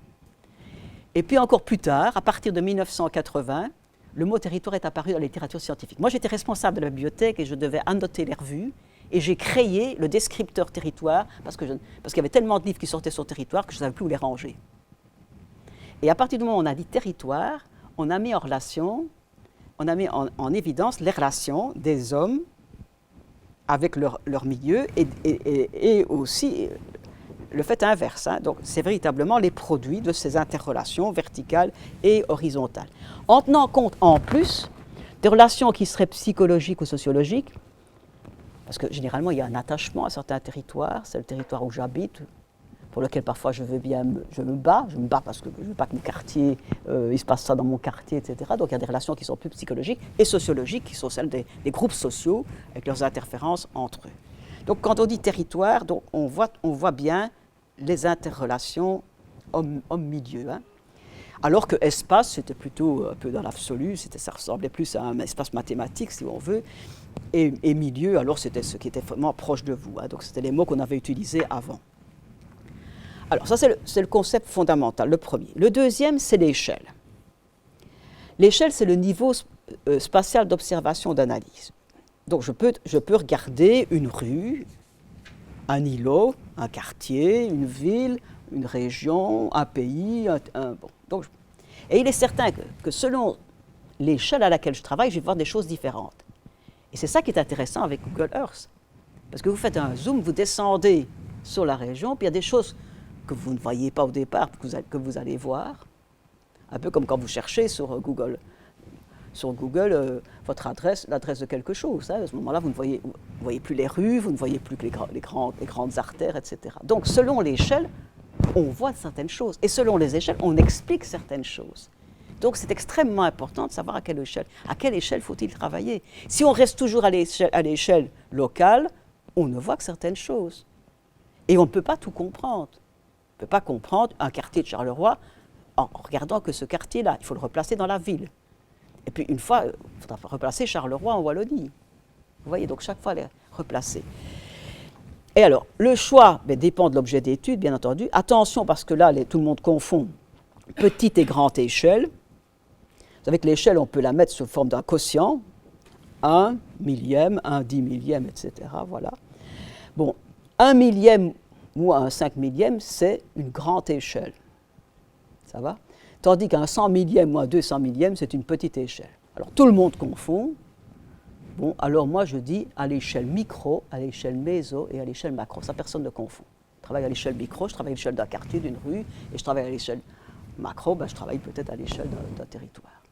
Et puis encore plus tard, à partir de 1980, le mot territoire est apparu dans la littérature scientifique. Moi, j'étais responsable de la bibliothèque et je devais annoter les revues. Et j'ai créé le descripteur territoire parce qu'il y avait tellement de livres qui sortaient sur territoire que je ne savais plus où les ranger. Et à partir du moment où on a dit territoire, on a mis en relation, on a mis en évidence les relations des hommes avec leur milieu et aussi le fait inverse. Hein. Donc, c'est véritablement les produits de ces interrelations verticales et horizontales. En tenant compte, en plus, des relations qui seraient psychologiques ou sociologiques, parce que généralement, il y a un attachement à certains territoires, c'est le territoire où j'habite, pour lequel parfois je me bats parce que je ne veux pas que mon quartier, il se passe ça dans mon quartier, etc. Donc il y a des relations qui sont plus psychologiques et sociologiques, qui sont celles des groupes sociaux, avec leurs interférences entre eux. Donc quand on dit territoire, donc on voit bien les interrelations homme-milieu. Hein. Alors que espace, c'était plutôt un peu dans l'absolu, ça ressemblait plus à un espace mathématique, si on veut, et milieu, alors c'était ce qui était vraiment proche de vous. Hein. Donc c'était les mots qu'on avait utilisés avant. Alors ça, c'est le concept fondamental, le premier. Le deuxième, c'est l'échelle. L'échelle, c'est le niveau spatial d'observation d'analyse. Donc je peux regarder une rue, un îlot, un quartier, une ville, une région, un pays, bon. Et il est certain que selon l'échelle à laquelle je travaille, je vais voir des choses différentes. Et c'est ça qui est intéressant avec Google Earth. Parce que vous faites un zoom, vous descendez sur la région, puis il y a des choses que vous ne voyez pas au départ, que vous allez voir. Un peu comme quand vous cherchez sur Google votre adresse, l'adresse de quelque chose. Hein. À ce moment-là, vous ne voyez plus les rues, vous ne voyez plus que les grandes artères, etc. Donc, selon l'échelle, on voit certaines choses. Et selon les échelles, on explique certaines choses. Donc, c'est extrêmement important de savoir à quelle échelle faut-il travailler. Si on reste toujours à l'échelle locale, on ne voit que certaines choses. Et on ne peut pas tout comprendre. On ne peut pas comprendre un quartier de Charleroi en regardant que ce quartier-là. Il faut le replacer dans la ville. Et puis, une fois, il faudra replacer Charleroi en Wallonie. Vous voyez, donc chaque fois, les replacer. Et alors, le choix dépend de l'objet d'étude, bien entendu. Attention, parce que là, tout le monde confond petite et grande échelle. Vous savez que l'échelle, on peut la mettre sous forme d'un quotient, 1 millième, 1 dix millième, etc. Voilà. Bon, 1 millième ou un 5 millième, c'est une grande échelle. Ça va? Tandis qu'un 100 millième ou un 200 millième, c'est une petite échelle. Alors, tout le monde confond. Bon, alors moi, je dis à l'échelle micro, à l'échelle méso et à l'échelle macro. Ça, personne ne confond. Je travaille à l'échelle micro, je travaille à l'échelle d'un quartier, d'une rue, et je travaille à l'échelle macro, je travaille peut-être à l'échelle d'un territoire.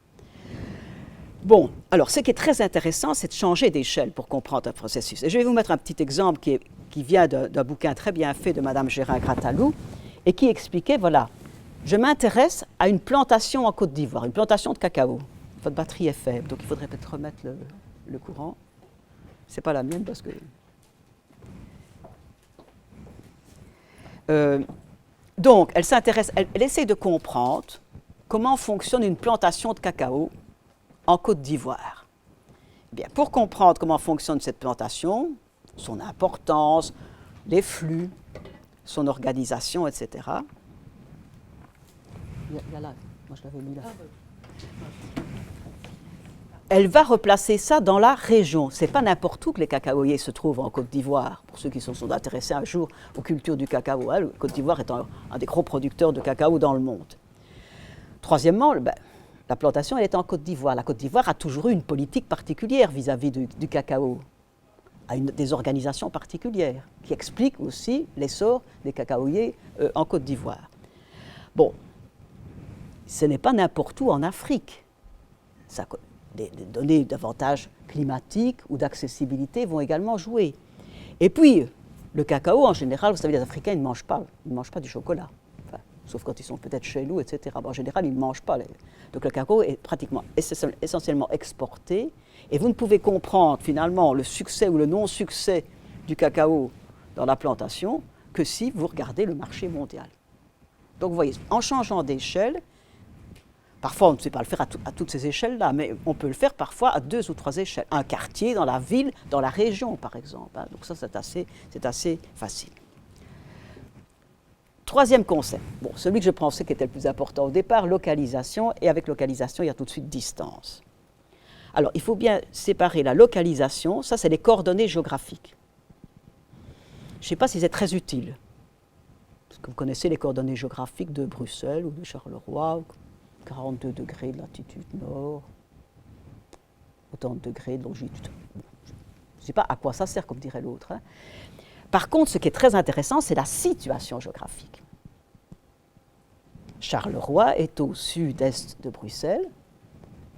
Bon, alors, ce qui est très intéressant, c'est de changer d'échelle pour comprendre un processus. Et je vais vous mettre un petit exemple qui vient d'un bouquin très bien fait de Mme Gérin-Gratalou, et qui expliquait, voilà, je m'intéresse à une plantation en Côte d'Ivoire, une plantation de cacao. Votre batterie est faible, donc il faudrait peut-être remettre le courant. Ce n'est pas la mienne parce que... donc, elle s'intéresse, elle essaie de comprendre comment fonctionne une plantation de cacao en Côte d'Ivoire. Eh bien, pour comprendre comment fonctionne cette plantation, son importance, les flux, son organisation, etc. Il y a là, moi je l'avais mis là. Elle va replacer ça dans la région. Ce n'est pas n'importe où que les cacaoyers se trouvent en Côte d'Ivoire, pour ceux qui se sont intéressés un jour aux cultures du cacao. Hein, la Côte d'Ivoire est un des gros producteurs de cacao dans le monde. Troisièmement, la plantation, elle est en Côte d'Ivoire. La Côte d'Ivoire a toujours eu une politique particulière vis-à-vis du cacao, a des organisations particulières, qui expliquent aussi l'essor des cacaoyers en Côte d'Ivoire. Bon, ce n'est pas n'importe où en Afrique. Des données d'avantages climatiques ou d'accessibilité vont également jouer. Et puis, le cacao, en général, vous savez, les Africains, ils ne mangent pas du chocolat. Enfin, sauf quand ils sont peut-être chez nous, etc. En général, ils ne mangent pas. Donc le cacao est pratiquement essentiellement exporté. Et vous ne pouvez comprendre, finalement, le succès ou le non-succès du cacao dans la plantation que si vous regardez le marché mondial. Donc vous voyez, en changeant d'échelle, parfois, on ne sait pas le faire à toutes ces échelles-là, mais on peut le faire parfois à 2 ou 3 échelles. Un quartier dans la ville, dans la région, par exemple. Hein. Donc ça, c'est assez facile. Troisième concept, bon, celui que je pensais qui était le plus important au départ, localisation, et avec localisation, il y a tout de suite distance. Alors, il faut bien séparer la localisation, ça c'est les coordonnées géographiques. Je ne sais pas si c'est très utile, parce que vous connaissez les coordonnées géographiques de Bruxelles ou de Charleroi, 42 degrés de latitude nord, autant de degrés de longitude. Bon, je ne sais pas à quoi ça sert, comme dirait l'autre. Hein. Par contre, ce qui est très intéressant, c'est la situation géographique. Charleroi est au sud-est de Bruxelles,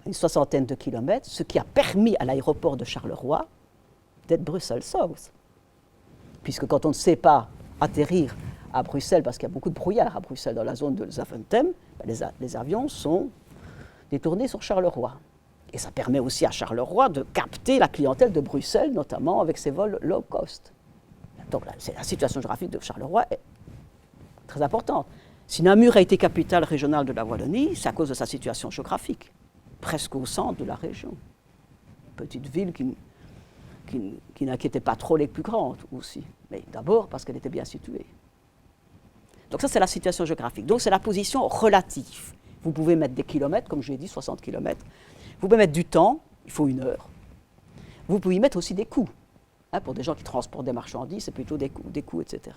une soixantaine de kilomètres, ce qui a permis à l'aéroport de Charleroi d'être Bruxelles South. Puisque quand on ne sait pas atterrir à Bruxelles, parce qu'il y a beaucoup de brouillard à Bruxelles dans la zone de Zaventem, les avions sont détournés sur Charleroi. Et ça permet aussi à Charleroi de capter la clientèle de Bruxelles, notamment avec ses vols low cost. Donc la situation géographique de Charleroi est très importante. Si Namur a été capitale régionale de la Wallonie, c'est à cause de sa situation géographique, presque au centre de la région. Petite ville qui n'inquiétait pas trop les plus grandes aussi, mais d'abord parce qu'elle était bien située. Donc ça, c'est la situation géographique. Donc c'est la position relative. Vous pouvez mettre des kilomètres, comme je l'ai dit, 60 kilomètres. Vous pouvez mettre du temps, il faut 1 heure. Vous pouvez y mettre aussi des coûts. Hein, pour des gens qui transportent des marchandises, c'est plutôt des coûts, etc.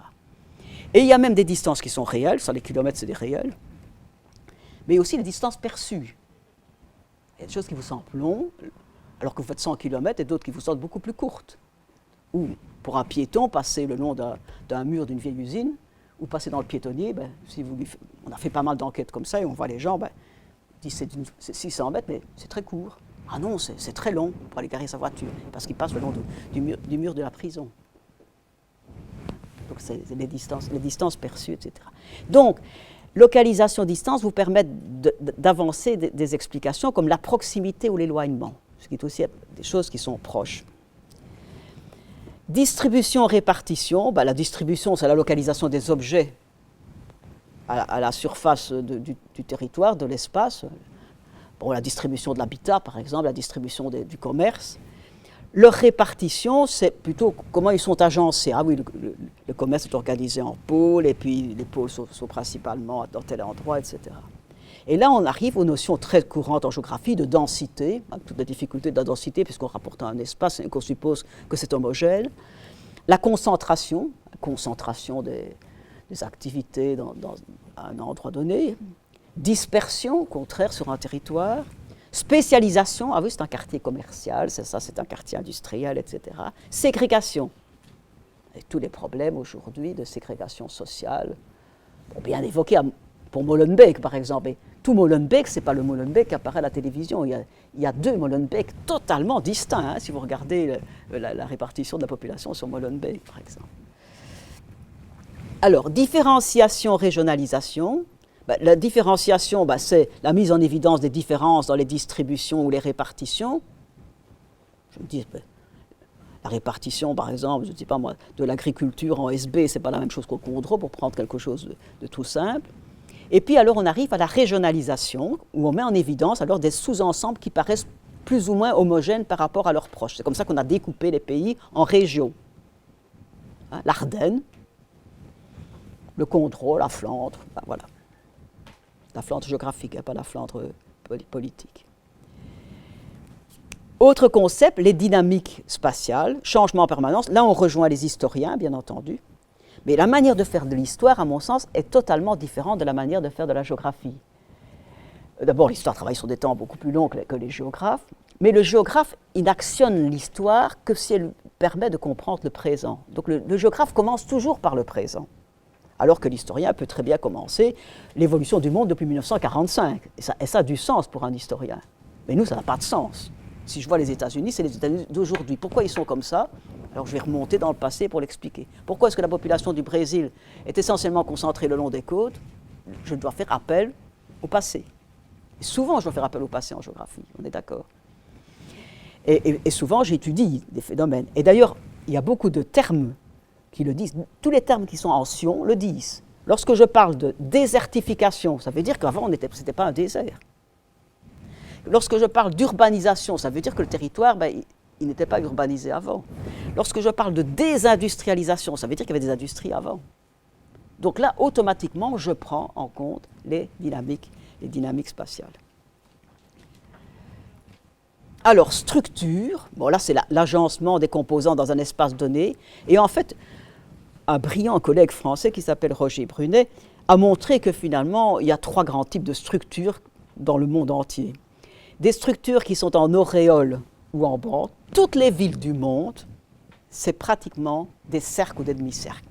Et il y a même des distances qui sont réelles, ça les kilomètres c'est des réels, mais aussi les distances perçues. Il y a des choses qui vous semblent longues, alors que vous faites 100 km, et d'autres qui vous semblent beaucoup plus courtes. Ou pour un piéton, passer le long d'un mur d'une vieille usine, ou passer dans le piétonnier, on a fait pas mal d'enquêtes comme ça, et on voit les gens, disent c'est 600 mètres, mais c'est très court. Ah non, c'est très long pour aller garer sa voiture, parce qu'il passe le long du mur de la prison. Donc c'est les distances perçues, etc. Donc, localisation, distance vous permettent d'avancer des explications comme la proximité ou l'éloignement, ce qui est aussi des choses qui sont proches. Distribution, répartition, la distribution c'est la localisation des objets à la surface du territoire, de l'espace. Bon, la distribution de l'habitat, par exemple, la distribution du commerce. Leur répartition, c'est plutôt comment ils sont agencés. Ah oui, le commerce est organisé en pôles, et puis les pôles sont principalement dans tel endroit, etc. Et là, on arrive aux notions très courantes en géographie de densité, avec toutes les difficultés de la densité, puisqu'on rapporte un espace et qu'on suppose que c'est homogène. La concentration des activités à un endroit donné. Dispersion, au contraire, sur un territoire. Spécialisation, ah oui, c'est un quartier commercial, c'est un quartier industriel, etc. Ségrégation, et tous les problèmes aujourd'hui de ségrégation sociale, bien évoqués pour Molenbeek, par exemple. Et tout Molenbeek, ce n'est pas le Molenbeek qui apparaît à la télévision. Il y a 2 Molenbeek totalement distincts, hein, si vous regardez la répartition de la population sur Molenbeek, par exemple. Alors, différenciation, régionalisation. La différenciation, c'est la mise en évidence des différences dans les distributions ou les répartitions. Je me dis, la répartition, par exemple, je ne sais pas moi, de l'agriculture en SB, ce n'est pas la même chose qu'au Condro, pour prendre quelque chose de tout simple. Et puis alors on arrive à la régionalisation, où on met en évidence alors des sous-ensembles qui paraissent plus ou moins homogènes par rapport à leurs proches. C'est comme ça qu'on a découpé les pays en régions. Hein, l'Ardenne, le Condro, la Flandre, voilà. La Flandre géographique, pas la Flandre politique. Autre concept, les dynamiques spatiales, changement en permanence. Là, on rejoint les historiens, bien entendu. Mais la manière de faire de l'histoire, à mon sens, est totalement différente de la manière de faire de la géographie. D'abord, l'histoire travaille sur des temps beaucoup plus longs que les géographes. Mais le géographe, il actionne l'histoire que si elle permet de comprendre le présent. Donc le géographe commence toujours par le présent. Alors que l'historien peut très bien commencer l'évolution du monde depuis 1945. Et ça a du sens pour un historien. Mais nous, ça n'a pas de sens. Si je vois les États-Unis, c'est les États-Unis d'aujourd'hui. Pourquoi ils sont comme ça? Alors je vais remonter dans le passé pour l'expliquer. Pourquoi est-ce que la population du Brésil est essentiellement concentrée le long des côtes? Je dois faire appel au passé. Et souvent, je dois faire appel au passé en géographie, on est d'accord. Et souvent, j'étudie des phénomènes. Et d'ailleurs, il y a beaucoup de termes qui le disent. Tous les termes qui sont en sion le disent. Lorsque je parle de désertification, ça veut dire qu'avant, ce n'était pas un désert. Lorsque je parle d'urbanisation, ça veut dire que le territoire, il n'était pas urbanisé avant. Lorsque je parle de désindustrialisation, ça veut dire qu'il y avait des industries avant. Donc là, automatiquement, je prends en compte les dynamiques spatiales. Alors, structure, bon là c'est l'agencement des composants dans un espace donné, et en fait, un brillant collègue français qui s'appelle Roger Brunet a montré que finalement, il y a 3 grands types de structures dans le monde entier. Des structures qui sont en auréole ou en bande. Toutes les villes du monde, c'est pratiquement des cercles ou des demi-cercles.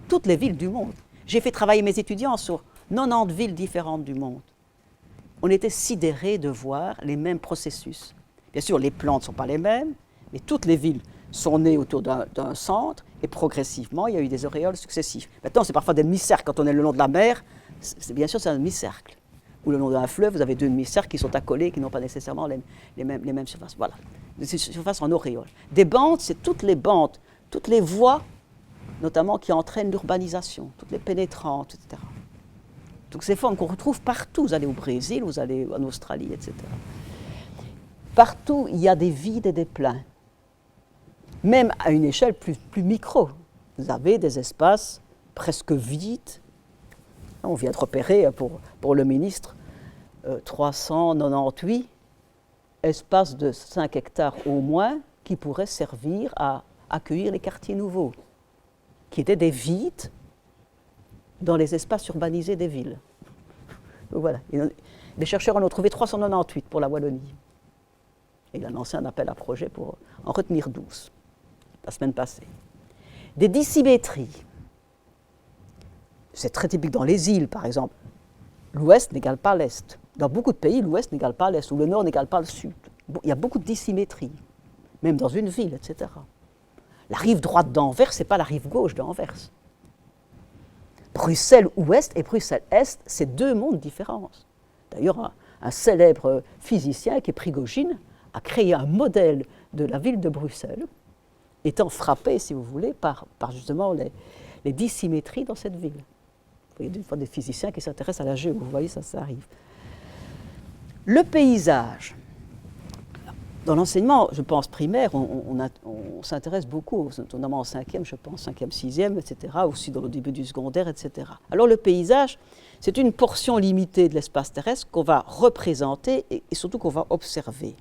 Toutes les villes du monde. J'ai fait travailler mes étudiants sur 90 villes différentes du monde. On était sidérés de voir les mêmes processus. Bien sûr, les plans ne sont pas les mêmes, mais toutes les villes sont nées autour d'un centre, et progressivement, il y a eu des auréoles successives. Maintenant, c'est parfois des demi-cercles. Quand on est le long de la mer, bien sûr, c'est un demi-cercle. Ou le long d'un fleuve, vous avez 2 demi-cercles qui sont accolés, qui n'ont pas nécessairement les mêmes surfaces. Voilà, des surfaces en auréole. Des bandes, c'est toutes les bandes, toutes les voies, notamment qui entraînent l'urbanisation, toutes les pénétrantes, etc. Donc ces formes qu'on retrouve partout, vous allez au Brésil, vous allez en Australie, etc. Partout, il y a des vides et des pleins. Même à une échelle plus micro. Vous avez des espaces presque vides. On vient de repérer pour le ministre 398 espaces de 5 hectares au moins qui pourraient servir à accueillir les quartiers nouveaux, qui étaient des vides dans les espaces urbanisés des villes. Donc voilà, les chercheurs en ont trouvé 398 pour la Wallonie. Et il a lancé un appel à projet pour en retenir 12, la semaine passée. Des dissymétries. C'est très typique dans les îles, par exemple. L'ouest n'égale pas l'est. Dans beaucoup de pays, l'ouest n'égale pas l'est, ou le nord n'égale pas le sud. Il y a beaucoup de dissymétries, même dans une ville, etc. La rive droite d'Anvers, ce n'est pas la rive gauche d'Anvers. Bruxelles-Ouest et Bruxelles-Est, c'est 2 mondes différents. D'ailleurs, un célèbre physicien qui est Prigogine a créé un modèle de la ville de Bruxelles, étant frappé, si vous voulez, par justement les dissymétries dans cette ville. Vous voyez des fois des physiciens qui s'intéressent à la géo, vous voyez, ça arrive. Le paysage. Dans l'enseignement, je pense, primaire, on s'intéresse beaucoup, notamment en 5e, je pense, 5e, 6e, etc., aussi dans le début du secondaire, etc. Alors le paysage, c'est une portion limitée de l'espace terrestre qu'on va représenter et surtout qu'on va observer.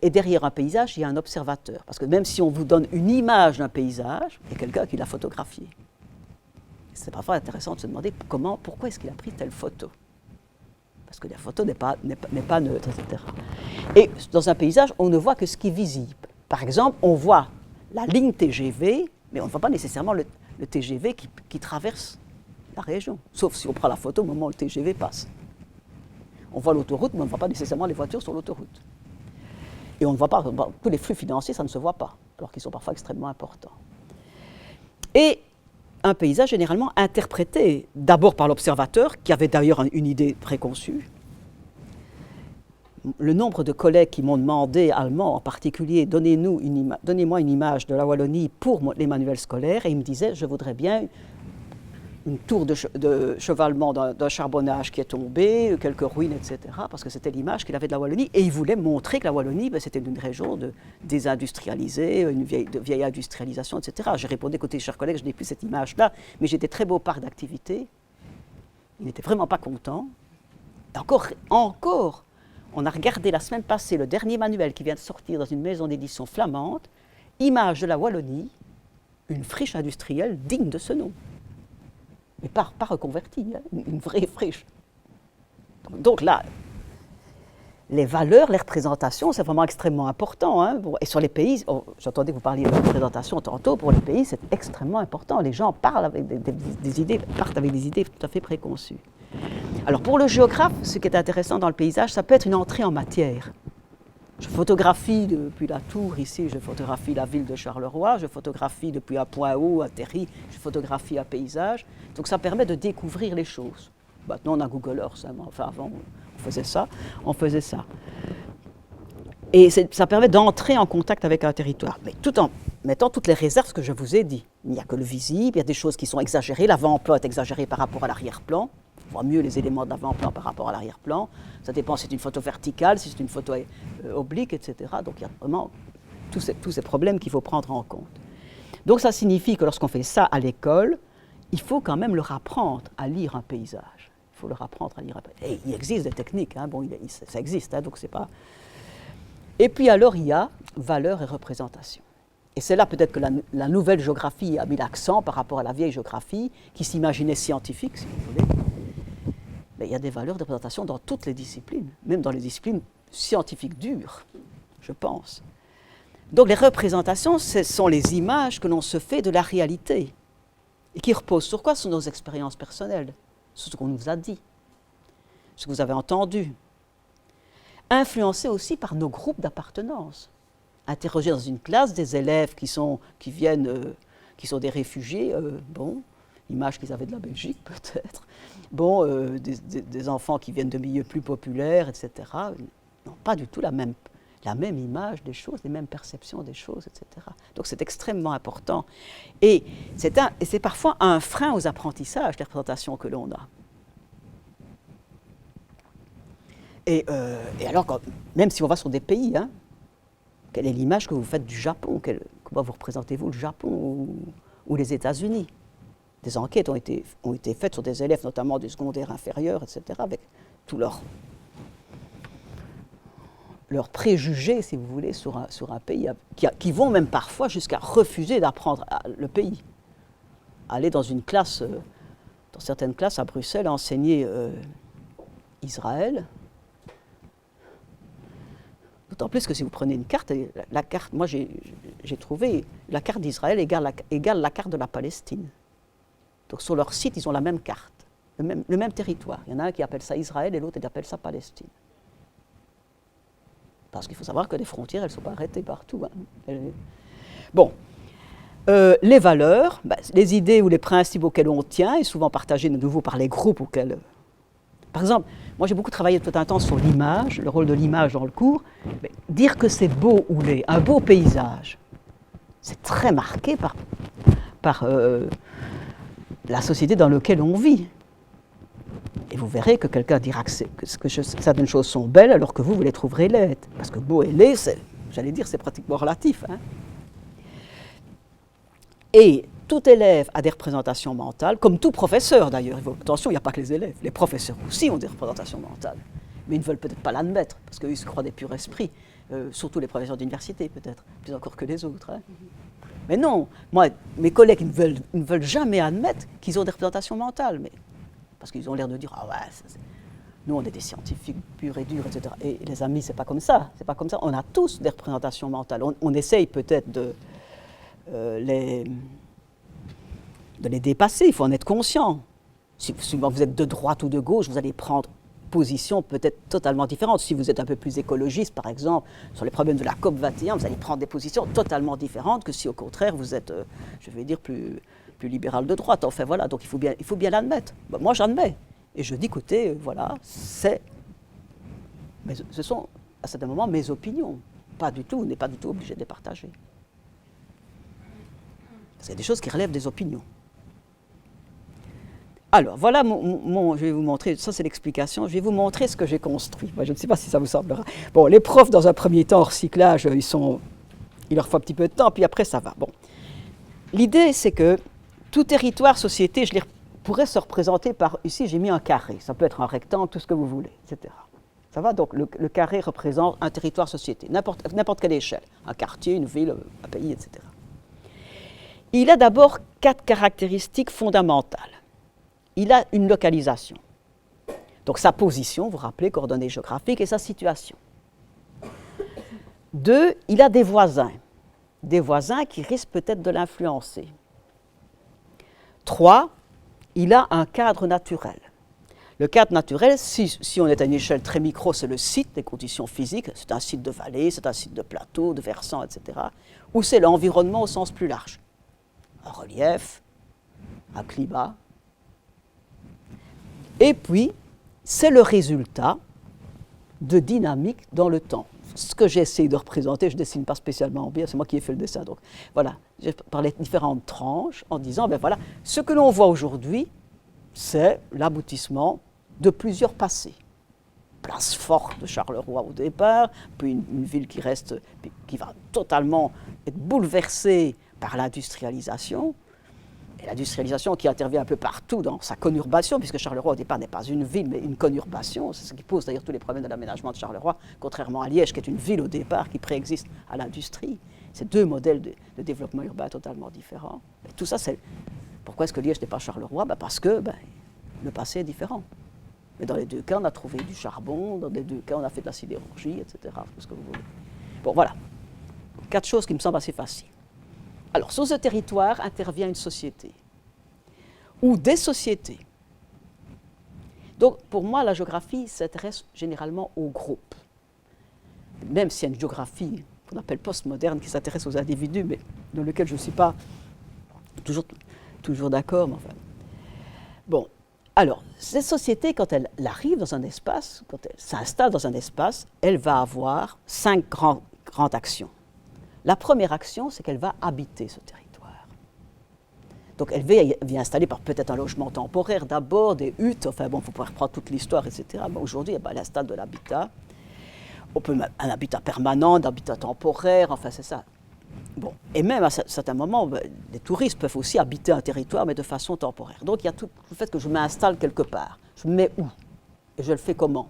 Et derrière un paysage, il y a un observateur. Parce que même si on vous donne une image d'un paysage, il y a quelqu'un qui l'a photographié. C'est parfois intéressant de se demander pourquoi est-ce qu'il a pris telle photo. Parce que la photo n'est pas neutre, etc. Et dans un paysage, on ne voit que ce qui est visible. Par exemple, on voit la ligne TGV, mais on ne voit pas nécessairement le TGV qui traverse la région. Sauf si on prend la photo au moment où le TGV passe. On voit l'autoroute, mais on ne voit pas nécessairement les voitures sur l'autoroute. Et on ne voit pas, tous les flux financiers, ça ne se voit pas, alors qu'ils sont parfois extrêmement importants. Et un paysage généralement interprété d'abord par l'observateur, qui avait d'ailleurs une idée préconçue. Le nombre de collègues qui m'ont demandé, allemands en particulier, donnez-moi une image de la Wallonie pour les manuels scolaires, et ils me disaient, je voudrais bien une tour de chevalement d'un charbonnage qui est tombé, quelques ruines, etc., parce que c'était l'image qu'il avait de la Wallonie, et il voulait montrer que la Wallonie, c'était une région désindustrialisée, une vieille industrialisation, etc. J'ai répondu, écoutez, chers collègues, je n'ai plus cette image-là, mais j'ai des très beaux parcs d'activités. Il n'était vraiment pas content. Et encore, on a regardé la semaine passée le dernier manuel qui vient de sortir dans une maison d'édition flamande, image de la Wallonie, une friche industrielle digne de ce nom. Mais pas reconvertie, hein, une vraie friche. Donc là, les valeurs, les représentations, c'est vraiment extrêmement important. Hein. Et sur les pays, j'entendais que vous parliez de représentation tantôt, pour les pays, c'est extrêmement important. Les gens parlent avec des idées, partent avec des idées tout à fait préconçues. Alors pour le géographe, ce qui est intéressant dans le paysage, ça peut être une entrée en matière. Je photographie depuis la tour ici, je photographie la ville de Charleroi, je photographie depuis un point haut, à Terry, je photographie un paysage. Donc ça permet de découvrir les choses. Maintenant on a Google Earth, hein, enfin avant on faisait ça. Et ça permet d'entrer en contact avec un territoire, mais tout en mettant toutes les réserves que je vous ai dit. Il n'y a que le visible, il y a des choses qui sont exagérées, l'avant-plan est exagéré par rapport à l'arrière-plan. On voit mieux les éléments de l'avant-plan par rapport à l'arrière-plan. Ça dépend si c'est une photo verticale, si c'est une photo oblique, etc. Donc il y a vraiment tous ces problèmes qu'il faut prendre en compte. Donc ça signifie que lorsqu'on fait ça à l'école, il faut quand même leur apprendre à lire un paysage. Il faut leur apprendre à lire un paysage. Et il existe des techniques, hein, bon, ça existe, hein, donc c'est pas... Et puis alors il y a valeur et représentation. Et c'est là peut-être que la nouvelle géographie a mis l'accent par rapport à la vieille géographie, qui s'imaginait scientifique, si vous voulez. Mais il y a des valeurs de représentation dans toutes les disciplines, même dans les disciplines scientifiques dures, je pense. Donc les représentations, ce sont les images que l'on se fait de la réalité. Et qui reposent sur quoi? Sur nos expériences personnelles, sur ce qu'on nous a dit, ce que vous avez entendu. Influencées aussi par nos groupes d'appartenance. Interroger dans une classe des élèves qui sont des réfugiés, bon, image qu'ils avaient de la Belgique peut-être, bon, des enfants qui viennent de milieux plus populaires, etc., n'ont pas du tout la même image des choses, les mêmes perceptions des choses, etc. Donc c'est extrêmement important. Et c'est parfois un frein aux apprentissages, les représentations que l'on a. Et alors, même si on va sur des pays, hein, quelle est l'image que vous faites du Japon? Comment vous représentez-vous le Japon ou les États-Unis? Des enquêtes ont été faites sur des élèves, notamment du secondaire inférieur, etc., avec tous leurs préjugés, si vous voulez, sur un pays, qui vont même parfois jusqu'à refuser d'apprendre le pays. Aller dans une classe, dans certaines classes à Bruxelles, enseigner Israël. D'autant plus que si vous prenez une carte, la carte, moi j'ai trouvé, la carte d'Israël égale la carte de la Palestine. Donc sur leur site, ils ont la même carte, le même territoire. Il y en a un qui appelle ça Israël et l'autre qui appelle ça Palestine. Parce qu'il faut savoir que les frontières, elles ne sont pas arrêtées partout. Hein. Bon, les valeurs, les idées ou les principes auxquels on tient, est souvent partagés de nouveau par les groupes auxquels... Par exemple, moi j'ai beaucoup travaillé tout un temps sur l'image, le rôle de l'image dans le cours. Mais dire que c'est beau ou laid, un beau paysage, c'est très marqué par la société dans laquelle on vit. Et vous verrez que quelqu'un dira que certaines choses sont belles alors que vous les trouverez laides. Parce que beau et laid, c'est pratiquement relatif. Hein. Et tout élève a des représentations mentales, comme tout professeur d'ailleurs. Attention, il n'y a pas que les élèves. Les professeurs aussi ont des représentations mentales. Mais ils ne veulent peut-être pas l'admettre, parce qu'eux, ils se croient des purs esprits. Surtout les professeurs d'université, peut-être, plus encore que les autres. Hein. Mais non, moi, mes collègues, ils ne veulent jamais admettre qu'ils ont des représentations mentales. Parce qu'ils ont l'air de dire, ah ouais, nous on est des scientifiques purs et durs, etc. Et les amis, c'est pas comme ça. C'est pas comme ça. On a tous des représentations mentales. On essaye peut-être de les dépasser. Il faut en être conscient. Si vous êtes de droite ou de gauche, vous allez prendre position peut-être totalement différente. Si vous êtes un peu plus écologiste, par exemple, sur les problèmes de la COP21, vous allez prendre des positions totalement différentes que si au contraire vous êtes, je vais dire, plus libéral de droite. Enfin voilà, donc il faut bien l'admettre. Moi j'admets. Et je dis, écoutez, voilà, ce sont à certains moments mes opinions. Pas du tout, on n'est pas du tout obligé de les partager. Parce qu'il y a des choses qui relèvent des opinions. Alors, voilà, je vais vous montrer, ça c'est l'explication, je vais vous montrer ce que j'ai construit. Moi, je ne sais pas si ça vous semblera. Bon, les profs, dans un premier temps, en recyclage, il leur faut un petit peu de temps, puis après, ça va. Bon. L'idée, c'est que tout territoire, société, pourrait se représenter par, ici, j'ai mis un carré, ça peut être un rectangle, tout ce que vous voulez, etc. Ça va, donc le carré représente un territoire, société, n'importe quelle échelle, un quartier, une ville, un pays, etc. Il a d'abord 4 caractéristiques fondamentales. Il a une localisation. Donc sa position, vous vous rappelez, coordonnées géographiques, et sa situation. 2, il a des voisins qui risquent peut-être de l'influencer. 3, il a un cadre naturel. Le cadre naturel, si on est à une échelle très micro, c'est le site, les conditions physiques, c'est un site de vallée, c'est un site de plateau, de versant, etc. Ou c'est l'environnement au sens plus large. Un relief, un climat. Et puis, c'est le résultat de dynamique dans le temps. Ce que j'ai essayé de représenter, je ne dessine pas spécialement bien, c'est moi qui ai fait le dessin. Donc voilà, j'ai parlé de différentes tranches en disant, ben voilà, ce que l'on voit aujourd'hui, c'est l'aboutissement de plusieurs passés. Place forte de Charleroi au départ, puis une ville qui va totalement être bouleversée par l'industrialisation, et l'industrialisation qui intervient un peu partout dans sa conurbation, puisque Charleroi au départ n'est pas une ville, mais une conurbation, c'est ce qui pose d'ailleurs tous les problèmes de l'aménagement de Charleroi, contrairement à Liège, qui est une ville au départ, qui préexiste à l'industrie. C'est deux modèles de développement urbain totalement différents. Et tout ça, c'est... Pourquoi est-ce que Liège n'est pas Charleroi? Parce que le passé est différent. Mais dans les deux cas, on a trouvé du charbon, dans les deux cas, on a fait de la sidérurgie, etc. Tout ce que vous voulez. Bon, voilà. 4 choses qui me semblent assez faciles. Alors, sur ce territoire intervient une société, ou des sociétés. Donc, pour moi, la géographie s'intéresse généralement aux groupes. Même s'il y a une géographie qu'on appelle postmoderne qui s'intéresse aux individus, mais dans lequel je ne suis pas toujours d'accord. Enfin. Bon, alors, cette société, quand elle arrive dans un espace, quand elle s'installe dans un espace, elle va avoir 5 grandes actions. La première action, c'est qu'elle va habiter ce territoire. Donc elle vient installer par peut-être un logement temporaire d'abord, des huttes, enfin bon, il faut pouvoir reprendre toute l'histoire, etc. Bon, aujourd'hui, elle installe de l'habitat. On peut mettre un habitat permanent, un habitat temporaire, enfin c'est ça. Bon, et même à certains moments, les touristes peuvent aussi habiter un territoire, mais de façon temporaire. Donc il y a tout le fait que je m'installe quelque part. Je me mets où? Et je le fais comment?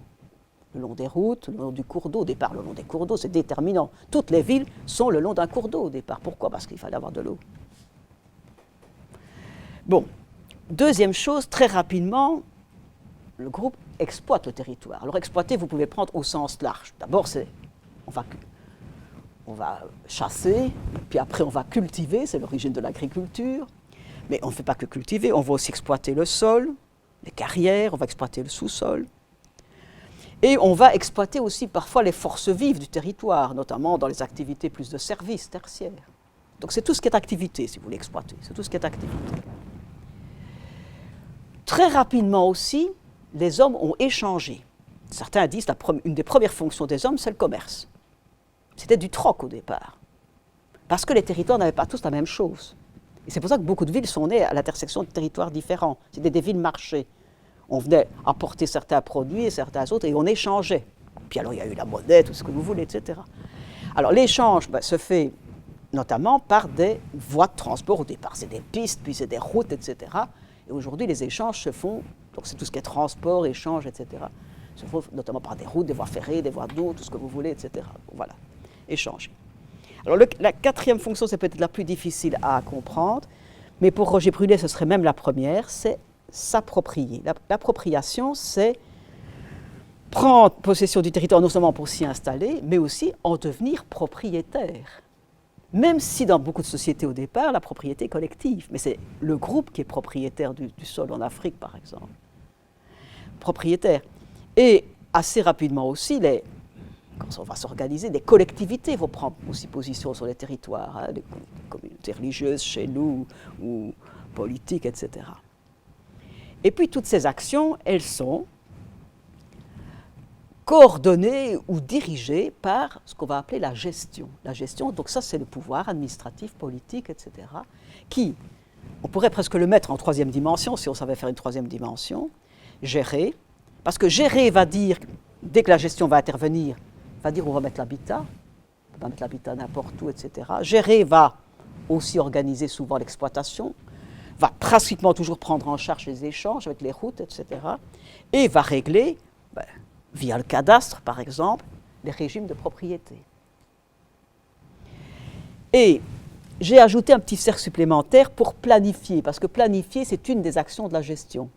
Le long des routes, le long du cours d'eau. Au départ, le long des cours d'eau, c'est déterminant. Toutes les villes sont le long d'un cours d'eau au départ. Pourquoi? Parce qu'il fallait avoir de l'eau. Bon, deuxième chose, très rapidement, le groupe exploite le territoire. Alors exploiter, vous pouvez le prendre au sens large. D'abord, on va chasser, puis après on va cultiver, c'est l'origine de l'agriculture. Mais on ne fait pas que cultiver, on va aussi exploiter le sol, les carrières, on va exploiter le sous-sol. Et on va exploiter aussi parfois les forces vives du territoire, notamment dans les activités plus de services tertiaires. Donc c'est tout ce qui est activité, si vous voulez exploiter, c'est tout ce qui est activité. Très rapidement aussi, les hommes ont échangé. Certains disent qu'une des premières fonctions des hommes, c'est le commerce. C'était du troc au départ, parce que les territoires n'avaient pas tous la même chose. Et c'est pour ça que beaucoup de villes sont nées à l'intersection de territoires différents. C'était des villes-marchés. On venait apporter certains produits et certains autres, et on échangeait. Puis alors il y a eu la monnaie, tout ce que vous voulez, etc. Alors l'échange se fait notamment par des voies de transport. Au départ, c'est des pistes, puis c'est des routes, etc. Et aujourd'hui, les échanges se font, donc c'est tout ce qui est transport, échange, etc. Se font notamment par des routes, des voies ferrées, des voies d'eau, tout ce que vous voulez, etc. Bon, voilà, échanger. Alors la quatrième fonction, c'est peut-être la plus difficile à comprendre, mais pour Roger Brulet, ce serait même la première, c'est s'approprier. L'appropriation, c'est prendre possession du territoire non seulement pour s'y installer, mais aussi en devenir propriétaire. Même si dans beaucoup de sociétés au départ, la propriété est collective, mais c'est le groupe qui est propriétaire du sol en Afrique, par exemple. Propriétaire. Et assez rapidement aussi, quand on va s'organiser, des collectivités vont prendre aussi position sur les territoires, hein, des communautés religieuses chez nous, ou politiques, etc. Et puis toutes ces actions, elles sont coordonnées ou dirigées par ce qu'on va appeler la gestion. La gestion, donc ça c'est le pouvoir administratif, politique, etc., qui, on pourrait presque le mettre en troisième dimension, si on savait faire une troisième dimension, gérer, parce que gérer va dire, dès que la gestion va intervenir, va dire où on va mettre l'habitat, on peut pas mettre l'habitat n'importe où, etc. Gérer va aussi organiser souvent l'exploitation, va pratiquement toujours prendre en charge les échanges avec les routes, etc. Et va régler, via le cadastre par exemple, les régimes de propriété. Et j'ai ajouté un petit cercle supplémentaire pour planifier, parce que planifier, c'est une des actions de la gestion.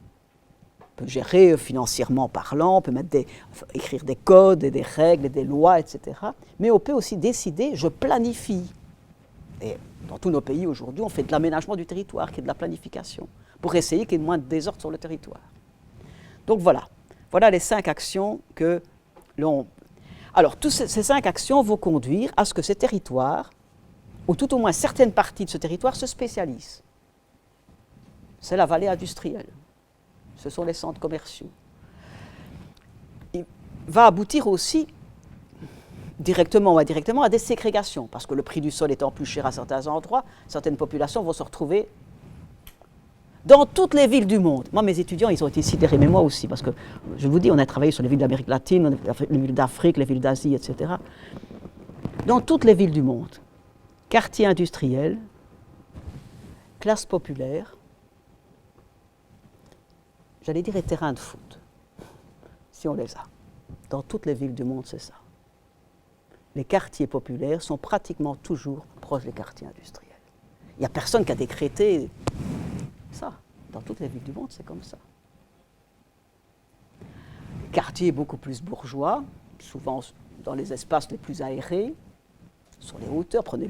On peut gérer financièrement parlant, on peut écrire des codes, et des règles, et des lois, etc. Mais on peut aussi décider, je planifie. Et dans tous nos pays aujourd'hui, on fait de l'aménagement du territoire, qui est de la planification, pour essayer qu'il y ait moins de désordre sur le territoire. Donc voilà les 5 actions que l'on... Alors, toutes ces 5 actions vont conduire à ce que ces territoires, ou tout au moins certaines parties de ce territoire, se spécialisent. C'est la vallée industrielle. Ce sont les centres commerciaux. Il va aboutir aussi, directement ou indirectement, à des ségrégations, parce que le prix du sol étant plus cher à certains endroits, certaines populations vont se retrouver dans toutes les villes du monde. Moi, mes étudiants, ils ont été sidérés, mais moi aussi, parce que, je vous dis, on a travaillé sur les villes d'Amérique latine, les villes d'Afrique, les villes d'Asie, etc. Dans toutes les villes du monde, quartiers industriels, classes populaires, j'allais dire les terrains de foot, si on les a. Dans toutes les villes du monde, c'est ça. Les quartiers populaires sont pratiquement toujours proches des quartiers industriels. Il n'y a personne qui a décrété ça. Dans toutes les villes du monde, c'est comme ça. Les quartiers beaucoup plus bourgeois, souvent dans les espaces les plus aérés, sur les hauteurs, prenez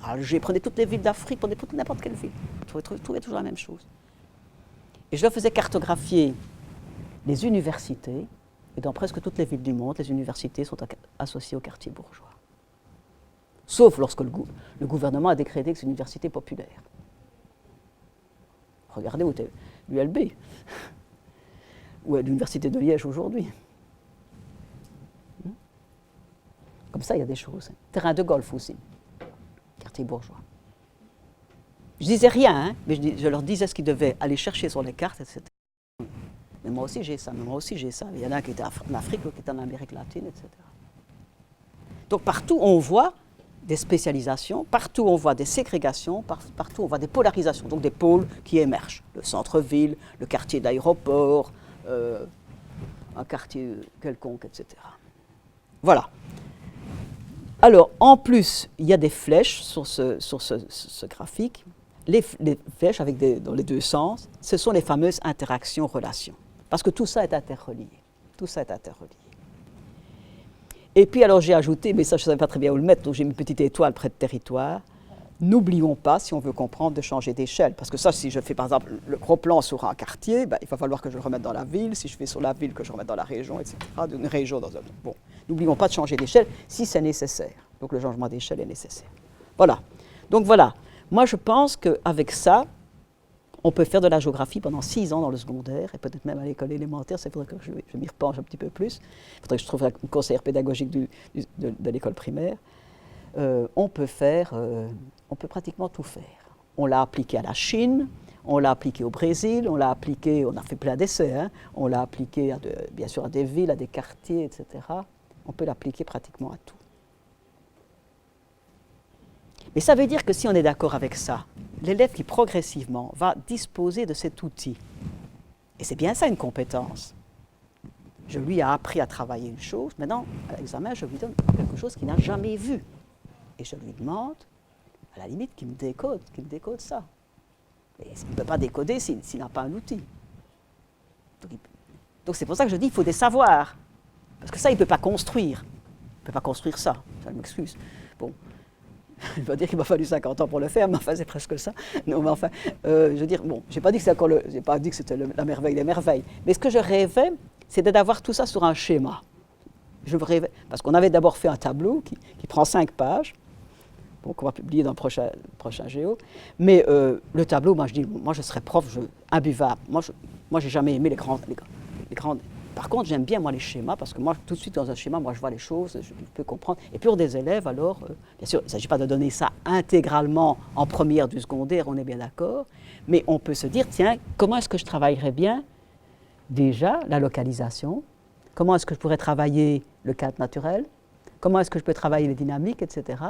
Alger, prenez toutes les villes d'Afrique, prenez n'importe quelle ville. Vous trouvez toujours la même chose. Et je leur faisais cartographier les universités, et dans presque toutes les villes du monde, les universités sont associées aux quartiers bourgeois. Sauf lorsque le gouvernement a décrété que c'est une université populaire. Regardez où est l'ULB, ou l'université de Liège aujourd'hui. Comme ça, il y a des choses. Terrain de golf aussi, quartier bourgeois. Je disais rien, hein, mais je leur disais ce qu'ils devaient aller chercher sur les cartes, etc. Mais moi aussi j'ai ça, mais moi aussi j'ai ça. Il y en a un qui était en Afrique, l'autre qui était en Amérique latine, etc. Donc partout on voit des spécialisations, partout on voit des ségrégations, partout on voit des polarisations, donc des pôles qui émergent. Le centre-ville, le quartier d'aéroport, un quartier quelconque, etc. Voilà. Alors, en plus, il y a des flèches sur ce graphique. Les flèches dans les deux sens, ce sont les fameuses interactions-relations. Parce que tout ça est interrelié. Tout ça est interrelié. Et puis, alors, j'ai ajouté, mais ça, je ne savais pas très bien où le mettre, donc j'ai mis une petite étoile près de territoire. N'oublions pas, si on veut comprendre, de changer d'échelle. Parce que ça, si je fais, par exemple, le gros plan sur un quartier, ben, il va falloir que je le remette dans la ville. Si je fais sur la ville, que je remette dans la région, etc. D'une région dans un autre. Bon, n'oublions pas de changer d'échelle si c'est nécessaire. Donc, le changement d'échelle est nécessaire. Voilà. Donc, voilà. Moi, je pense qu'avec ça, on peut faire de la géographie pendant 6 ans dans le secondaire, et peut-être même à l'école élémentaire, il faudrait que je m'y repenche un petit peu plus. Il faudrait que je trouve une conseillère pédagogique de l'école primaire. On peut pratiquement tout faire. On l'a appliqué à la Chine, on l'a appliqué au Brésil, on a fait plein d'essais, hein, on l'a appliqué bien sûr à des villes, à des quartiers, etc. On peut l'appliquer pratiquement à tout. Mais ça veut dire que si on est d'accord avec ça, l'élève qui progressivement va disposer de cet outil, et c'est bien ça une compétence. Je lui ai appris à travailler une chose, maintenant à l'examen je lui donne quelque chose qu'il n'a jamais vu. Et je lui demande, à la limite, qu'il me décode ça. Et il ne peut pas décoder s'il n'a pas un outil. Donc c'est pour ça que je dis qu'il faut des savoirs. Parce que ça, il ne peut pas construire. Il ne peut pas construire ça. Je m'excuse. Bon. Je ne vais pas dire qu'il m'a fallu 50 ans pour le faire, mais enfin, c'est presque ça. Non, mais enfin, je veux dire, bon, je n'ai pas dit que c'était la merveille des merveilles. Mais ce que je rêvais, c'était d'avoir tout ça sur un schéma. Je rêvais, parce qu'on avait d'abord fait un tableau qui prend 5 pages, bon, qu'on va publier dans le prochain Géo. Mais le tableau, moi, je serais prof, imbuvable. Moi, je n'ai jamais aimé les grandes. Par contre, j'aime bien, moi, les schémas, parce que moi, tout de suite, dans un schéma, moi, je vois les choses, je peux comprendre. Et pour des élèves, alors, bien sûr, il ne s'agit pas de donner ça intégralement en première du secondaire, on est bien d'accord, mais on peut se dire, tiens, comment est-ce que je travaillerais bien, déjà, la localisation, comment est-ce que je pourrais travailler le cadre naturel, comment est-ce que je peux travailler les dynamiques, etc.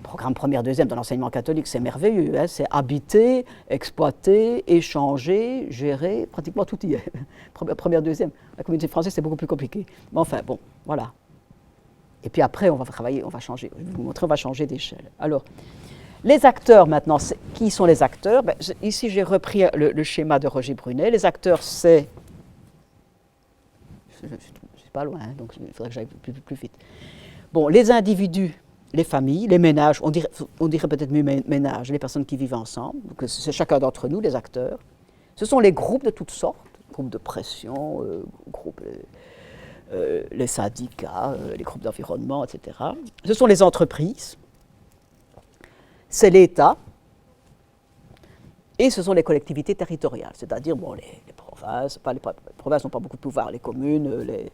Programme première, deuxième dans l'enseignement catholique, c'est merveilleux, hein, c'est habiter, exploiter, échanger, gérer, pratiquement tout y est. Première, deuxième, la communauté française c'est beaucoup plus compliqué. Mais enfin, bon, voilà. Et puis après, on va travailler, on va changer, je vais vous montrer, on va changer d'échelle. Alors, les acteurs maintenant, qui sont les acteurs? Ben, ici j'ai repris le schéma de Roger Brunet. Les acteurs c'est, je suis pas loin, hein, donc il faudrait que j'aille plus vite. Bon, les individus, les familles, les ménages, on dirait peut-être mieux ménages, les personnes qui vivent ensemble, donc c'est chacun d'entre nous, les acteurs. Ce sont les groupes de toutes sortes, groupes de pression, les syndicats, les groupes d'environnement, etc. Ce sont les entreprises, c'est l'État, et ce sont les collectivités territoriales, c'est-à-dire bon, les provinces, les provinces n'ont pas beaucoup de pouvoir, les communes, les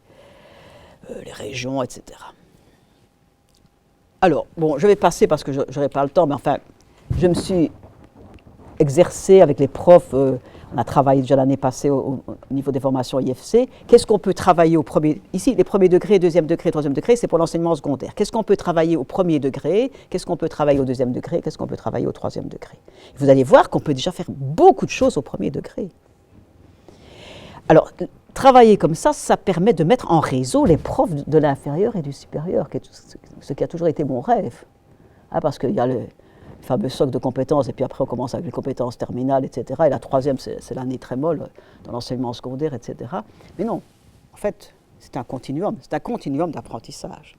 régions, etc. Alors, bon, je vais passer parce que je n'aurai pas le temps, mais enfin, je me suis exercé avec les profs On a travaillé déjà l'année passée au niveau des formations IFC. Qu'est-ce qu'on peut travailler au premier... Ici, les premiers degrés, deuxième degré, troisième degré, c'est pour l'enseignement secondaire. Qu'est-ce qu'on peut travailler au premier degré? Qu'est-ce qu'on peut travailler au deuxième degré? Qu'est-ce qu'on peut travailler au troisième degré? Vous allez voir qu'on peut déjà faire beaucoup de choses au premier degré. Alors, travailler comme ça permet de mettre en réseau les profs de l'inférieur et du supérieur, ce qui a toujours été mon rêve. Parce qu'il y a le fameux socle de compétences, et puis après on commence avec les compétences terminales, etc. Et la troisième, c'est l'année très molle dans l'enseignement secondaire, etc. Mais non, en fait, c'est un continuum d'apprentissage.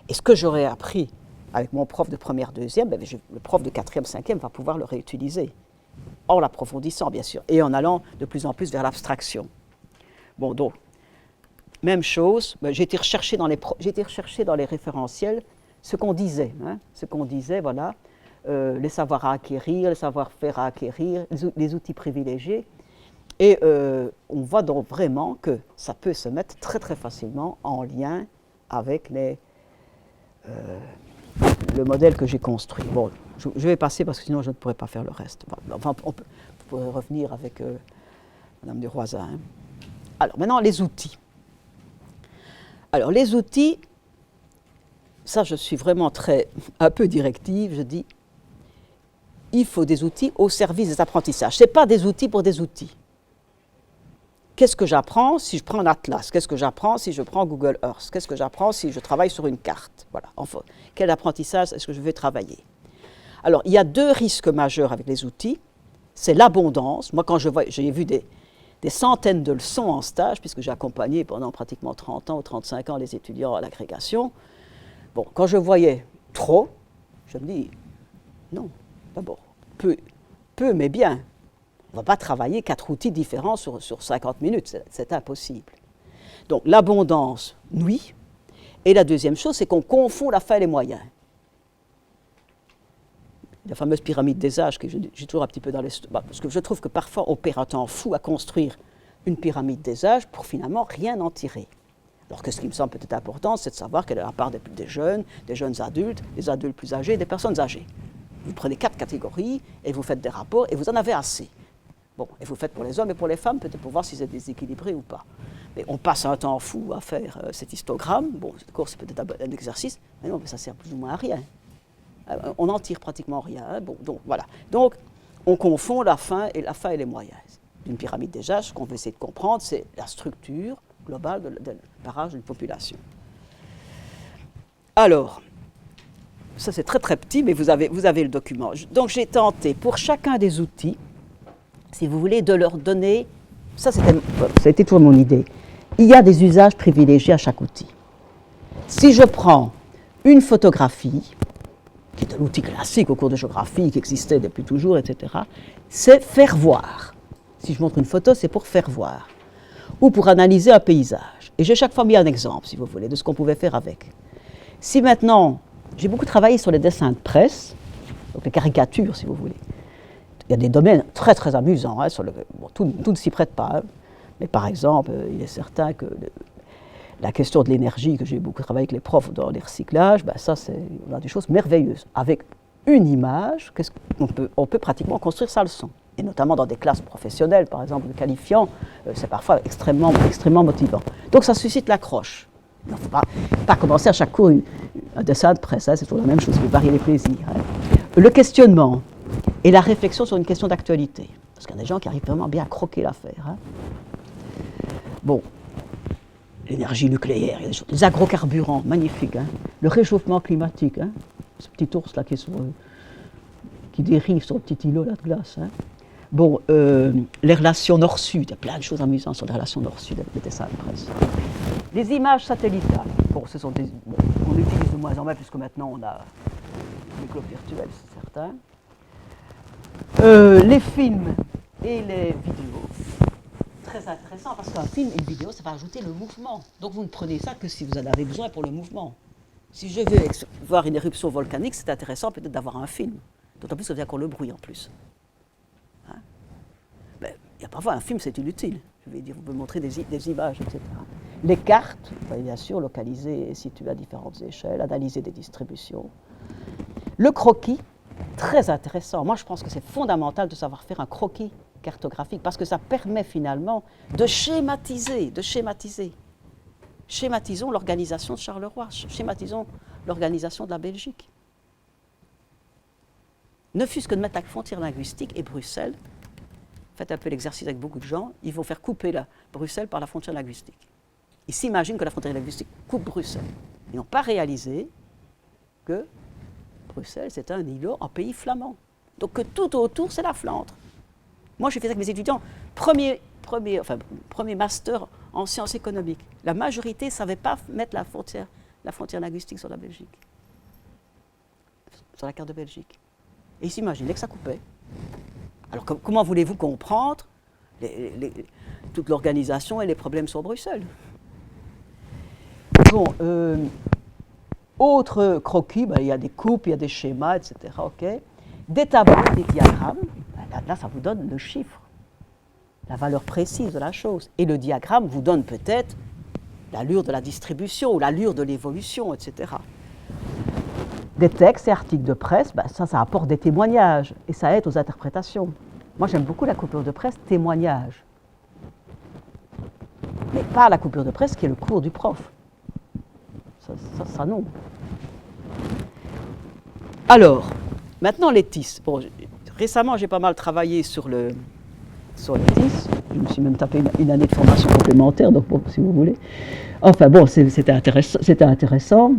Et ce que j'aurais appris avec mon prof de première, deuxième, le prof de quatrième, cinquième va pouvoir le réutiliser, en l'approfondissant bien sûr, et en allant de plus en plus vers l'abstraction. Bon, donc, même chose, j'ai été rechercher dans les référentiels ce qu'on disait, voilà, les savoirs à acquérir, les savoir-faire à acquérir, les outils privilégiés. Et on voit donc vraiment que ça peut se mettre très très facilement en lien avec le modèle que j'ai construit. Bon, je vais passer parce que sinon je ne pourrais pas faire le reste. Enfin, on pourrait revenir avec Madame Duroisin. Hein. Alors maintenant, les outils. Alors les outils, ça je suis vraiment un peu directive, je dis, il faut des outils au service des apprentissages. Ce n'est pas des outils pour des outils. Qu'est-ce que j'apprends si je prends un atlas? Qu'est-ce que j'apprends si je prends Google Earth? Qu'est-ce que j'apprends si je travaille sur une carte? Voilà. Enfin, quel apprentissage est-ce que je vais travailler? Alors, il y a deux risques majeurs avec les outils. C'est l'abondance. Moi, quand j'ai vu des centaines de leçons en stage, puisque j'ai accompagné pendant pratiquement 30 ans ou 35 ans les étudiants à l'agrégation. Bon, quand je voyais trop, je me dis, non, d'abord, peu mais bien. On ne va pas travailler 4 outils différents sur 50 minutes, c'est impossible. Donc l'abondance nuit, et la deuxième chose, c'est qu'on confond la fin et les moyens. La fameuse pyramide des âges, que j'ai toujours un petit peu dans les... Parce que je trouve que parfois on perd un temps fou à construire une pyramide des âges pour finalement rien en tirer. Alors que ce qui me semble peut-être important, c'est de savoir quelle est la part des jeunes adultes, des adultes plus âgés, des personnes âgées. Vous prenez 4 catégories et vous faites des rapports et vous en avez assez. Bon, et vous faites pour les hommes et pour les femmes, peut-être pour voir si c'est déséquilibré ou pas. Mais on passe un temps fou à faire cet histogramme. Bon, c'est peut-être un exercice, mais non, mais ça sert plus ou moins à rien. On n'en tire pratiquement rien. Hein. Bon, donc voilà. Donc, on confond la fin et les moyens. D'une pyramide déjà, ce qu'on veut essayer de comprendre, c'est la structure globale de parage d'une population. Alors, ça c'est très très petit, mais vous avez le document. Donc j'ai tenté pour chacun des outils, si vous voulez, de leur donner, ça a été toujours mon idée, il y a des usages privilégiés à chaque outil. Si je prends une photographie, qui est un outil classique au cours de géographie, qui existait depuis toujours, etc., c'est faire voir. Si je montre une photo, c'est pour faire voir. Ou pour analyser un paysage. Et j'ai chaque fois mis un exemple, si vous voulez, de ce qu'on pouvait faire avec. Si maintenant, j'ai beaucoup travaillé sur les dessins de presse, donc les caricatures, si vous voulez. Il y a des domaines très très amusants, hein, tout ne s'y prête pas. Hein. Mais par exemple, il est certain que la question de l'énergie, que j'ai beaucoup travaillé avec les profs dans les recyclages, ça on a des choses merveilleuses. Avec une image, on peut pratiquement construire sa leçon. Et notamment dans des classes professionnelles, par exemple, de qualifiants, c'est parfois extrêmement motivant. Donc ça suscite l'accroche. Il ne faut pas commencer à chaque cours un dessin de presse, hein, c'est toujours la même chose, il faut varier les plaisirs. Hein. Le questionnement et la réflexion sur une question d'actualité. Parce qu'il y a des gens qui arrivent vraiment bien à croquer l'affaire. Hein. Bon, l'énergie nucléaire, il y a des choses. Les agrocarburants, magnifique. Hein. Le réchauffement climatique, hein. Ce petit ours là qui dérive sur le petit îlot là de glace. Hein. Bon, les relations nord-sud, il y a plein de choses amusantes sur les relations nord-sud avec les dessins de presse. Les images satellitales, bon, on utilise de moins en moins puisque maintenant on a les globes virtuels, c'est certain. Les films et les vidéos, très intéressant parce qu'un film et une vidéo, ça va ajouter le mouvement. Donc vous ne prenez ça que si vous en avez besoin pour le mouvement. Si je veux voir une éruption volcanique, c'est intéressant peut-être d'avoir un film. D'autant plus qu'il y a encore le bruit en plus. Hein? Mais il y a parfois un film, c'est inutile. Je vais dire, vous pouvez montrer des images, etc. Les cartes, bien sûr, localiser et situer à différentes échelles, analyser des distributions. Le croquis, très intéressant. Moi, je pense que c'est fondamental de savoir faire un croquis cartographique, parce que ça permet finalement de schématiser. Schématisons l'organisation de Charleroi, schématisons l'organisation de la Belgique. Ne fût-ce que de mettre la frontière linguistique et Bruxelles, faites un peu l'exercice avec beaucoup de gens, ils vont faire couper Bruxelles par la frontière linguistique. Ils s'imaginent que la frontière linguistique coupe Bruxelles. Ils n'ont pas réalisé que Bruxelles, c'est un îlot en pays flamand. Donc que tout autour, c'est la Flandre. Moi, j'ai fait ça avec mes étudiants. Premier master en sciences économiques. La majorité ne savait pas mettre la frontière linguistique sur la Belgique, sur la carte de Belgique. Et ils s'imaginaient que ça coupait. Alors comment voulez-vous comprendre toute l'organisation et les problèmes sur Bruxelles? Bon, autre croquis, il y a des coupes, il y a des schémas, etc. Okay. Des tableaux, des diagrammes, là ça vous donne le chiffre, la valeur précise de la chose. Et le diagramme vous donne peut-être l'allure de la distribution, l'allure de l'évolution, etc. Des textes et articles de presse, ça apporte des témoignages et ça aide aux interprétations. Moi j'aime beaucoup la coupure de presse témoignage. Mais pas la coupure de presse qui est le cours du prof. Ça non. Alors, maintenant les TIS. Bon, récemment, j'ai pas mal travaillé sur les TIS. Je me suis même tapé une année de formation complémentaire, donc bon, si vous voulez. Enfin bon, c'était intéressant.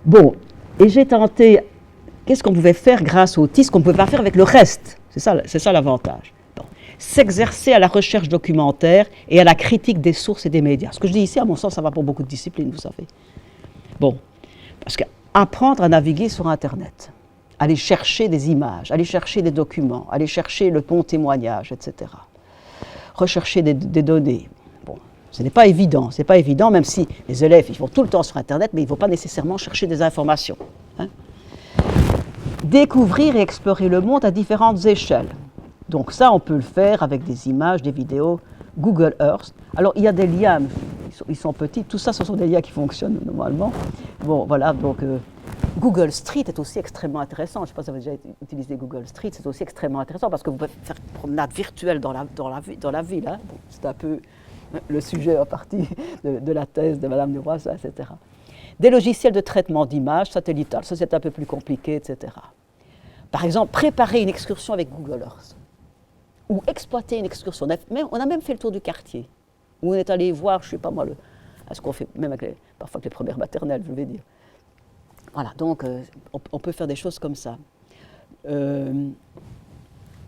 Bon, et j'ai tenté, qu'est-ce qu'on pouvait faire grâce aux TIS qu'on ne pouvait pas faire avec le reste? C'est ça l'avantage. Bon. S'exercer à la recherche documentaire et à la critique des sources et des médias. Ce que je dis ici, à mon sens, ça va pour beaucoup de disciplines, vous savez. Bon, parce qu'apprendre à naviguer sur Internet, aller chercher des images, aller chercher des documents, aller chercher le bon témoignage, etc. Rechercher des données. Bon, ce n'est pas évident, même si les élèves ils vont tout le temps sur Internet, mais ils ne vont pas nécessairement chercher des informations. Hein. Découvrir et explorer le monde à différentes échelles. Donc ça, on peut le faire avec des images, des vidéos, Google Earth. Alors, il y a des liens, ils sont petits, tout ça, ce sont des liens qui fonctionnent normalement. Bon, voilà, donc Google Street est aussi extrêmement intéressant. Je ne sais pas si vous avez déjà utilisé Google Street, c'est aussi extrêmement intéressant parce que vous pouvez faire une promenade virtuelle dans la ville. Hein. Bon, c'est un peu le sujet en partie de la thèse de Madame Leroy, etc. Des logiciels de traitement d'images satellital, ça c'est un peu plus compliqué, etc. Par exemple, préparer une excursion avec Google Earth. Ou exploiter une excursion. On a même fait le tour du quartier, où on est allé voir, je ne sais pas moi, ce qu'on fait même parfois avec les premières maternelles, je vais dire. Voilà, donc on peut faire des choses comme ça. Il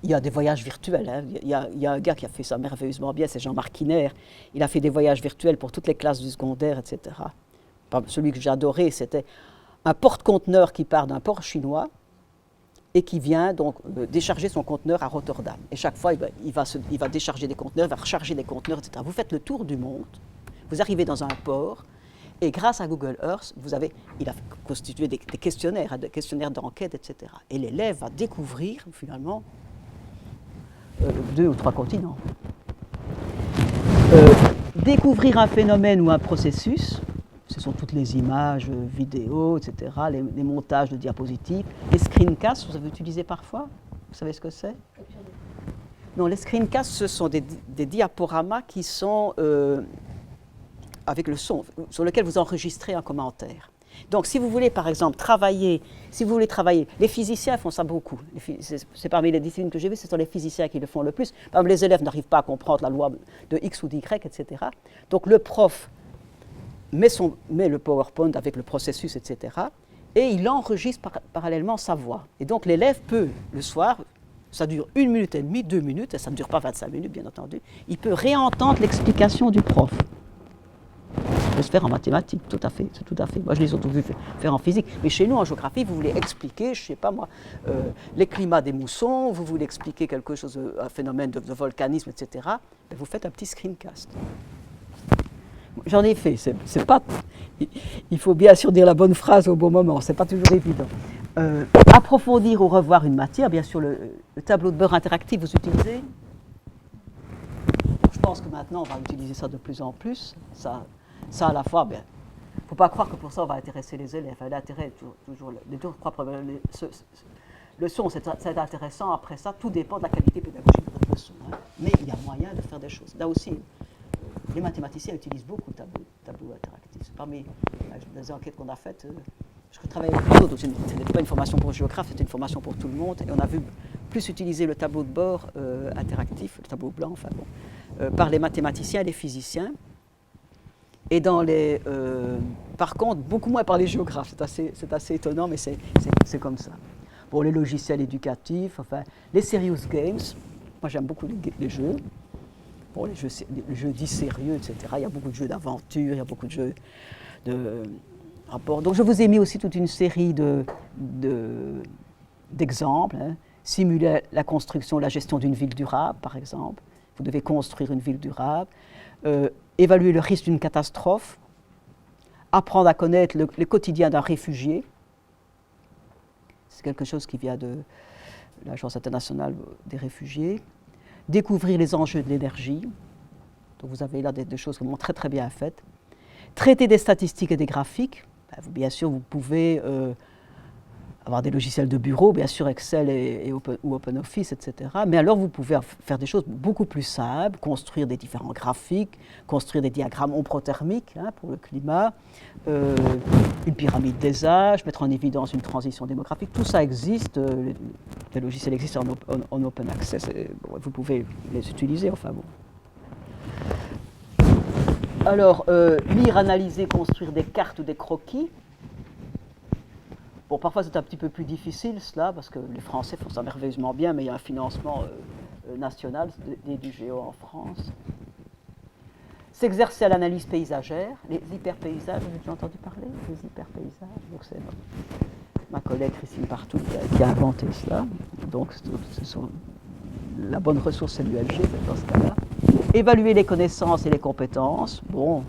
y a des voyages virtuels. Hein. Il y a un gars qui a fait ça merveilleusement bien, c'est Jean-Marc Kiner. Il a fait des voyages virtuels pour toutes les classes du secondaire, etc. Celui que j'ai adoré, c'était un porte-conteneur qui part d'un port chinois et qui vient donc décharger son conteneur à Rotterdam. Et chaque fois, il va décharger des conteneurs, il va recharger des conteneurs, etc. Vous faites le tour du monde, vous arrivez dans un port, et grâce à Google Earth, il a constitué des questionnaires d'enquête, etc. Et l'élève va découvrir, finalement, 2 ou 3 continents. Découvrir un phénomène ou un processus, ce sont toutes les images, vidéos, etc., les montages de diapositives. Les screencasts, vous avez utilisé parfois? Vous savez ce que c'est? Non, les screencasts, ce sont des diaporamas qui sont avec le son, sur lequel vous enregistrez un commentaire. Donc, si vous voulez, par exemple, travailler, les physiciens font ça beaucoup. C'est parmi les disciplines que j'ai vues, ce sont les physiciens qui le font le plus. Par exemple, les élèves n'arrivent pas à comprendre la loi de X ou d'Y, etc. Donc, le prof met le PowerPoint avec le processus, etc. Et il enregistre parallèlement sa voix. Et donc, l'élève peut, le soir, ça dure 1 minute et demie, 2 minutes, et ça ne dure pas 25 minutes, bien entendu, il peut réentendre l'explication du prof. Ça peut se faire en mathématiques, tout à fait. Moi, je les ai surtout vu faire en physique. Mais chez nous, en géographie, vous voulez expliquer, je ne sais pas moi, les climats des moussons, vous voulez expliquer quelque chose, un phénomène de volcanisme, etc. Ben, vous faites un petit screencast. J'en ai fait. C'est pas, il faut bien sûr dire la bonne phrase au bon moment, c'est pas toujours évident. Approfondir ou revoir une matière, bien sûr, le tableau de bord interactif, vous utilisez? Je pense que maintenant, on va utiliser ça de plus en plus. Ça à la fois, il ne faut pas croire que pour ça, on va intéresser les élèves. L'intérêt, toujours les deux propres. Le son, c'est intéressant. Après ça, tout dépend de la qualité pédagogique de votre façon. Hein. Mais il y a moyen de faire des choses. Là aussi, les mathématiciens utilisent beaucoup le tableau interactif. C'est parmi les enquêtes qu'on a faites. Je travaille avec les autres, ce n'était pas une formation pour géographe, c'était une formation pour tout le monde. Et on a vu plus utiliser le tableau de bord interactif, le tableau blanc, enfin bon, par les mathématiciens et les physiciens. Et par contre, beaucoup moins par les géographes. C'est assez étonnant, mais c'est comme ça. Pour les logiciels éducatifs, enfin, les serious games, moi j'aime beaucoup les jeux. Bon, les jeux dits sérieux, etc. Il y a beaucoup de jeux d'aventure, il y a beaucoup de jeux de rapport. Donc je vous ai mis aussi toute une série d'exemples. Hein. Simuler la construction, la gestion d'une ville durable, par exemple. Vous devez construire une ville durable. Évaluer le risque d'une catastrophe. Apprendre à connaître le quotidien d'un réfugié. C'est quelque chose qui vient de l'Agence internationale des réfugiés. Découvrir les enjeux de l'énergie. Donc vous avez là des choses vraiment très très bien faites. Traiter des statistiques et des graphiques. Bien sûr, vous pouvez avoir des logiciels de bureau, bien sûr Excel ou OpenOffice, etc. Mais alors vous pouvez faire des choses beaucoup plus simples, construire des différents graphiques, construire des diagrammes ombrothermiques hein, pour le climat, une pyramide des âges, mettre en évidence une transition démographique. Tout ça existe, les logiciels existent en open access, vous pouvez les utiliser, enfin bon. Alors, lire, analyser, construire des cartes ou des croquis. Bon, parfois c'est un petit peu plus difficile cela, parce que les Français font ça merveilleusement bien, mais il y a un financement national du Géo en France. S'exercer à l'analyse paysagère, les hyperpaysages, vous avez déjà entendu parler des hyperpaysages? Donc c'est ma collègue Christine Partout qui a inventé cela. Donc la bonne ressource c'est l'ULG dans ce cas-là. Évaluer les connaissances et les compétences. Bon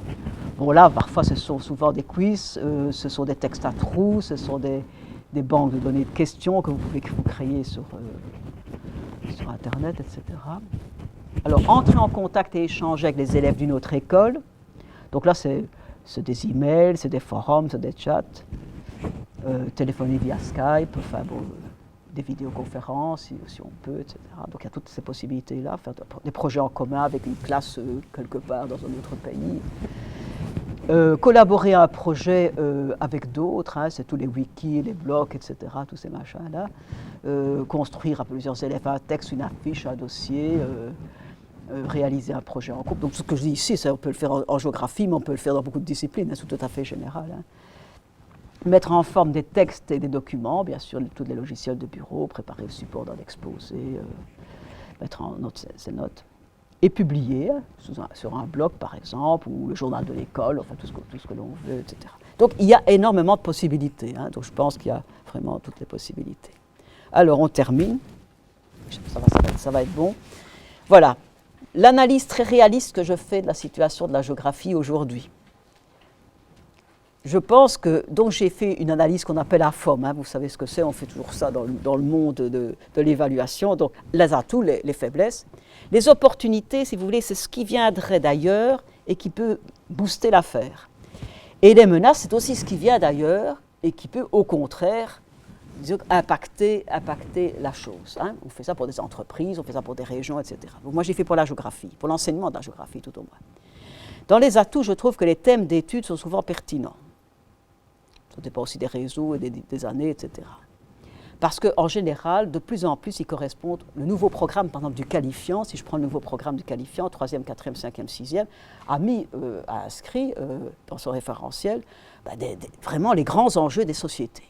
là, parfois, ce sont souvent des quiz, ce sont des textes à trous, ce sont des banques de données de questions que vous pouvez créer sur Internet, etc. Alors, entrer en contact et échanger avec les élèves d'une autre école. Donc là, c'est des emails, c'est des forums, c'est des chats, téléphoner via Skype, enfin bon, des vidéoconférences si on peut, etc. Donc il y a toutes ces possibilités-là, faire des projets en commun avec une classe quelque part dans un autre pays. Collaborer à un projet avec d'autres, hein, c'est tous les wikis, les blogs, etc., tous ces machins-là. Construire à plusieurs élèves un texte, une affiche, un dossier, réaliser un projet en groupe. Donc ce que je dis ici, on peut le faire en géographie, mais on peut le faire dans beaucoup de disciplines, hein, c'est tout à fait général. Hein. Mettre en forme des textes et des documents, bien sûr, tous les logiciels de bureau, préparer le support d'un exposé, mettre en note ces notes. Et publier sur un blog, par exemple, ou le journal de l'école, enfin tout ce que l'on veut, etc. Donc il y a énormément de possibilités, hein, donc je pense qu'il y a vraiment toutes les possibilités. Alors on termine, ça va être bon. Voilà, l'analyse très réaliste que je fais de la situation de la géographie aujourd'hui. Je pense que, donc j'ai fait une analyse qu'on appelle AFOM, hein, vous savez ce que c'est, on fait toujours ça dans le monde de l'évaluation, donc les atouts, les faiblesses. Les opportunités, si vous voulez, c'est ce qui viendrait d'ailleurs et qui peut booster l'affaire. Et les menaces, c'est aussi ce qui vient d'ailleurs et qui peut, au contraire, disons, impacter la chose. Hein. On fait ça pour des entreprises, on fait ça pour des régions, etc. Donc moi, j'ai fait pour la géographie, pour l'enseignement de la géographie, tout au moins. Dans les atouts, je trouve que les thèmes d'études sont souvent pertinents. Ça dépend aussi des réseaux et des années, etc. Parce qu'en général, de plus en plus, ils correspondent. Le nouveau programme, par exemple, du qualifiant, si je prends le nouveau programme du qualifiant, 3e, 4e, 5e, 6e, a inscrit dans son référentiel vraiment les grands enjeux des sociétés.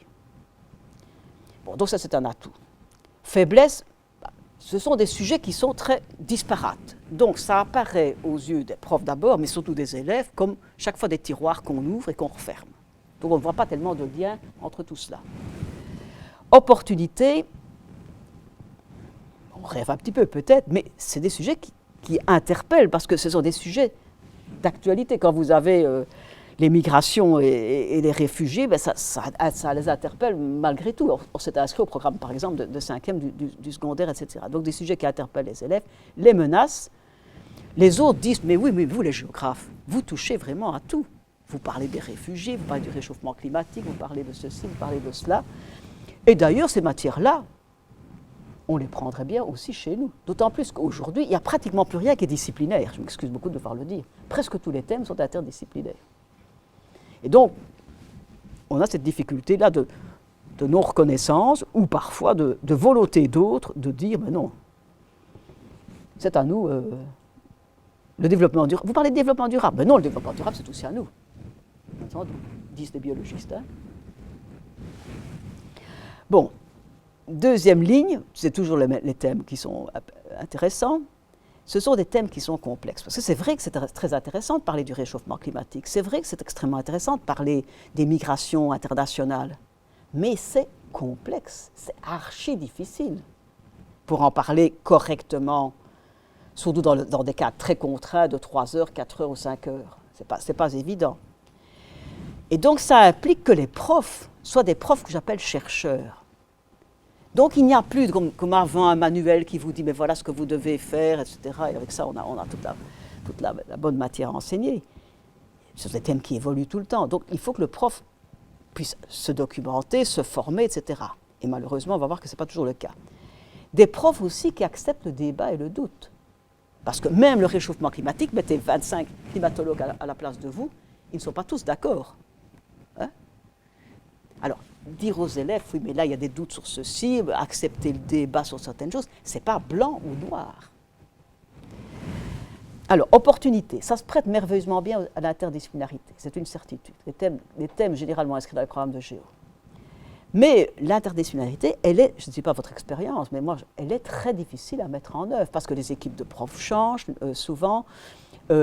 Bon, donc ça, c'est un atout. Faiblesse, ce sont des sujets qui sont très disparates. Donc ça apparaît aux yeux des profs d'abord, mais surtout des élèves, comme chaque fois des tiroirs qu'on ouvre et qu'on referme. Donc on ne voit pas tellement de lien entre tout cela. Opportunité, on rêve un petit peu peut-être, mais c'est des sujets qui interpellent, parce que ce sont des sujets d'actualité. Quand vous avez les migrations et les réfugiés, ça les interpelle malgré tout. On s'est inscrit au programme, par exemple, de 5e, du secondaire, etc. Donc des sujets qui interpellent les élèves, les menaces. Les autres disent, mais oui, mais vous les géographes, vous touchez vraiment à tout. Vous parlez des réfugiés, vous parlez du réchauffement climatique, vous parlez de ceci, vous parlez de cela. Et d'ailleurs, ces matières-là, on les prendrait bien aussi chez nous. D'autant plus qu'aujourd'hui, il n'y a pratiquement plus rien qui est disciplinaire. Je m'excuse beaucoup de devoir le dire. Presque tous les thèmes sont interdisciplinaires. Et donc, on a cette difficulté-là de non-reconnaissance ou parfois de volonté d'autres de dire, mais non, c'est à nous, le développement durable. Vous parlez de développement durable, mais non, le développement durable, c'est aussi à nous. Disent les biologistes. Hein. Bon, deuxième ligne, c'est toujours les thèmes qui sont intéressants. Ce sont des thèmes qui sont complexes. Parce que c'est vrai que c'est très intéressant de parler du réchauffement climatique. C'est vrai que c'est extrêmement intéressant de parler des migrations internationales. Mais c'est complexe, c'est archi difficile. Pour en parler correctement, surtout dans des cas très contraints de 3 heures, 4 heures ou 5 heures. C'est pas évident. Et donc ça implique que les profs soient des profs que j'appelle chercheurs. Donc il n'y a plus, comme avant, un manuel qui vous dit mais voilà ce que vous devez faire, etc. Et avec ça, on a toute la bonne matière à enseigner. Ce sont des thèmes qui évoluent tout le temps. Donc il faut que le prof puisse se documenter, se former, etc. Et malheureusement, on va voir que ce n'est pas toujours le cas. Des profs aussi qui acceptent le débat et le doute. Parce que même le réchauffement climatique, mettez 25 climatologues à la place de vous, ils ne sont pas tous d'accord. Hein? Alors, dire aux élèves, oui, mais là, il y a des doutes sur ceci, accepter le débat sur certaines choses, ce n'est pas blanc ou noir. Alors, opportunité, ça se prête merveilleusement bien à l'interdisciplinarité, c'est une certitude. Les thèmes généralement inscrits dans le programme de Géo. Mais l'interdisciplinarité, elle est, je ne sais pas votre expérience, mais moi, elle est très difficile à mettre en œuvre parce que les équipes de profs changent souvent,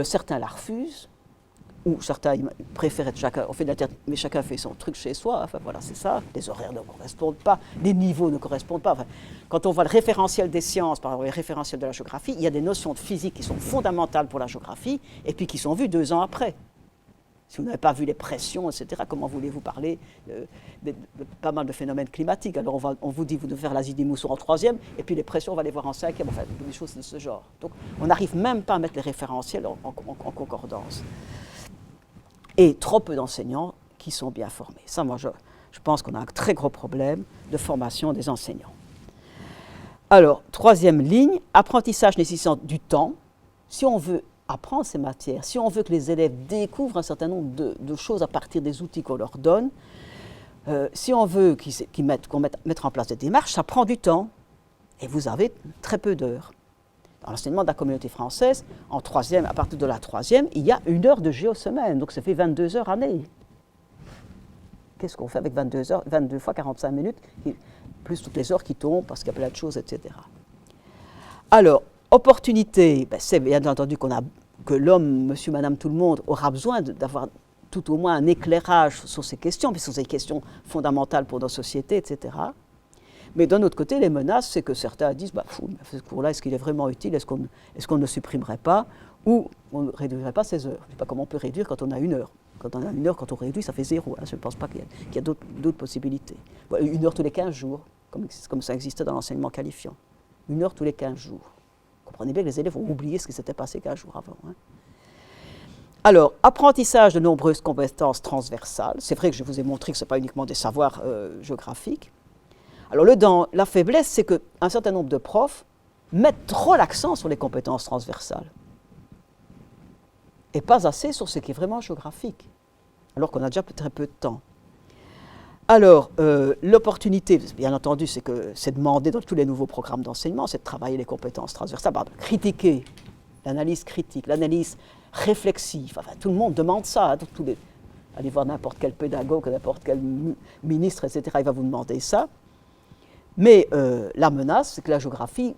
certains la refusent, ou certains préfèrent être chacun, mais chacun fait son truc chez soi, enfin voilà, c'est ça, les horaires ne correspondent pas, les niveaux ne correspondent pas. Enfin, quand on voit le référentiel des sciences, par exemple le référentiel de la géographie, il y a des notions de physique qui sont fondamentales pour la géographie, et puis qui sont vues 2 ans après. Si vous n'avez pas vu les pressions, etc., comment voulez-vous parler de pas mal de phénomènes climatiques? Alors on vous dit, vous devez faire l'Asie-des-Mousson en 3e, et puis les pressions, on va les voir en 5e, enfin, des choses de ce genre. Donc on n'arrive même pas à mettre les référentiels en concordance. Et trop peu d'enseignants qui sont bien formés. Ça, moi, je pense qu'on a un très gros problème de formation des enseignants. Alors, 3e ligne, apprentissage nécessitant du temps. Si on veut apprendre ces matières, si on veut que les élèves découvrent un certain nombre de choses à partir des outils qu'on leur donne, si on veut qu'on mette en place des démarches, ça prend du temps. Et vous avez très peu d'heures. Dans l'enseignement de la communauté française, en 3e, à partir de la 3e, il y a 1 heure de géosemaine, donc ça fait 22 heures année. Qu'est-ce qu'on fait avec 22 heures, 22 fois 45 minutes, plus toutes les heures qui tombent parce qu'il y a plein de choses, etc. Alors, opportunité, c'est bien entendu que l'homme, monsieur, madame, tout le monde, aura besoin d'avoir tout au moins un éclairage sur ces questions, puisque ce sont des questions fondamentales pour nos sociétés, etc. Mais d'un autre côté, les menaces, c'est que certains disent, ce cours-là, est-ce qu'il est vraiment utile, est-ce qu'on ne le supprimerait pas, ou on ne réduirait pas ces heures. Je ne sais pas comment on peut réduire quand on a 1 heure. Quand on a 1 heure, quand on réduit, ça fait 0. Hein. Je ne pense pas qu'il y a d'autres possibilités. 1 heure tous les 15 jours, comme ça existait dans l'enseignement qualifiant. 1 heure tous les 15 jours. Vous comprenez bien que les élèves ont oublié ce qui s'était passé 15 jours avant. Hein. Alors, apprentissage de nombreuses compétences transversales. C'est vrai que je vous ai montré que ce n'est pas uniquement des savoirs géographiques. Alors, la faiblesse, c'est qu'un certain nombre de profs mettent trop l'accent sur les compétences transversales et pas assez sur ce qui est vraiment géographique, alors qu'on a déjà très peu de temps. Alors, l'opportunité, bien entendu, c'est demandé dans tous les nouveaux programmes d'enseignement, c'est de travailler les compétences transversales, critiquer, l'analyse critique, l'analyse réflexive, enfin, tout le monde demande ça. Hein, allez voir n'importe quel pédagogue, n'importe quel ministre, etc., il va vous demander ça. Mais la menace, c'est que la géographie,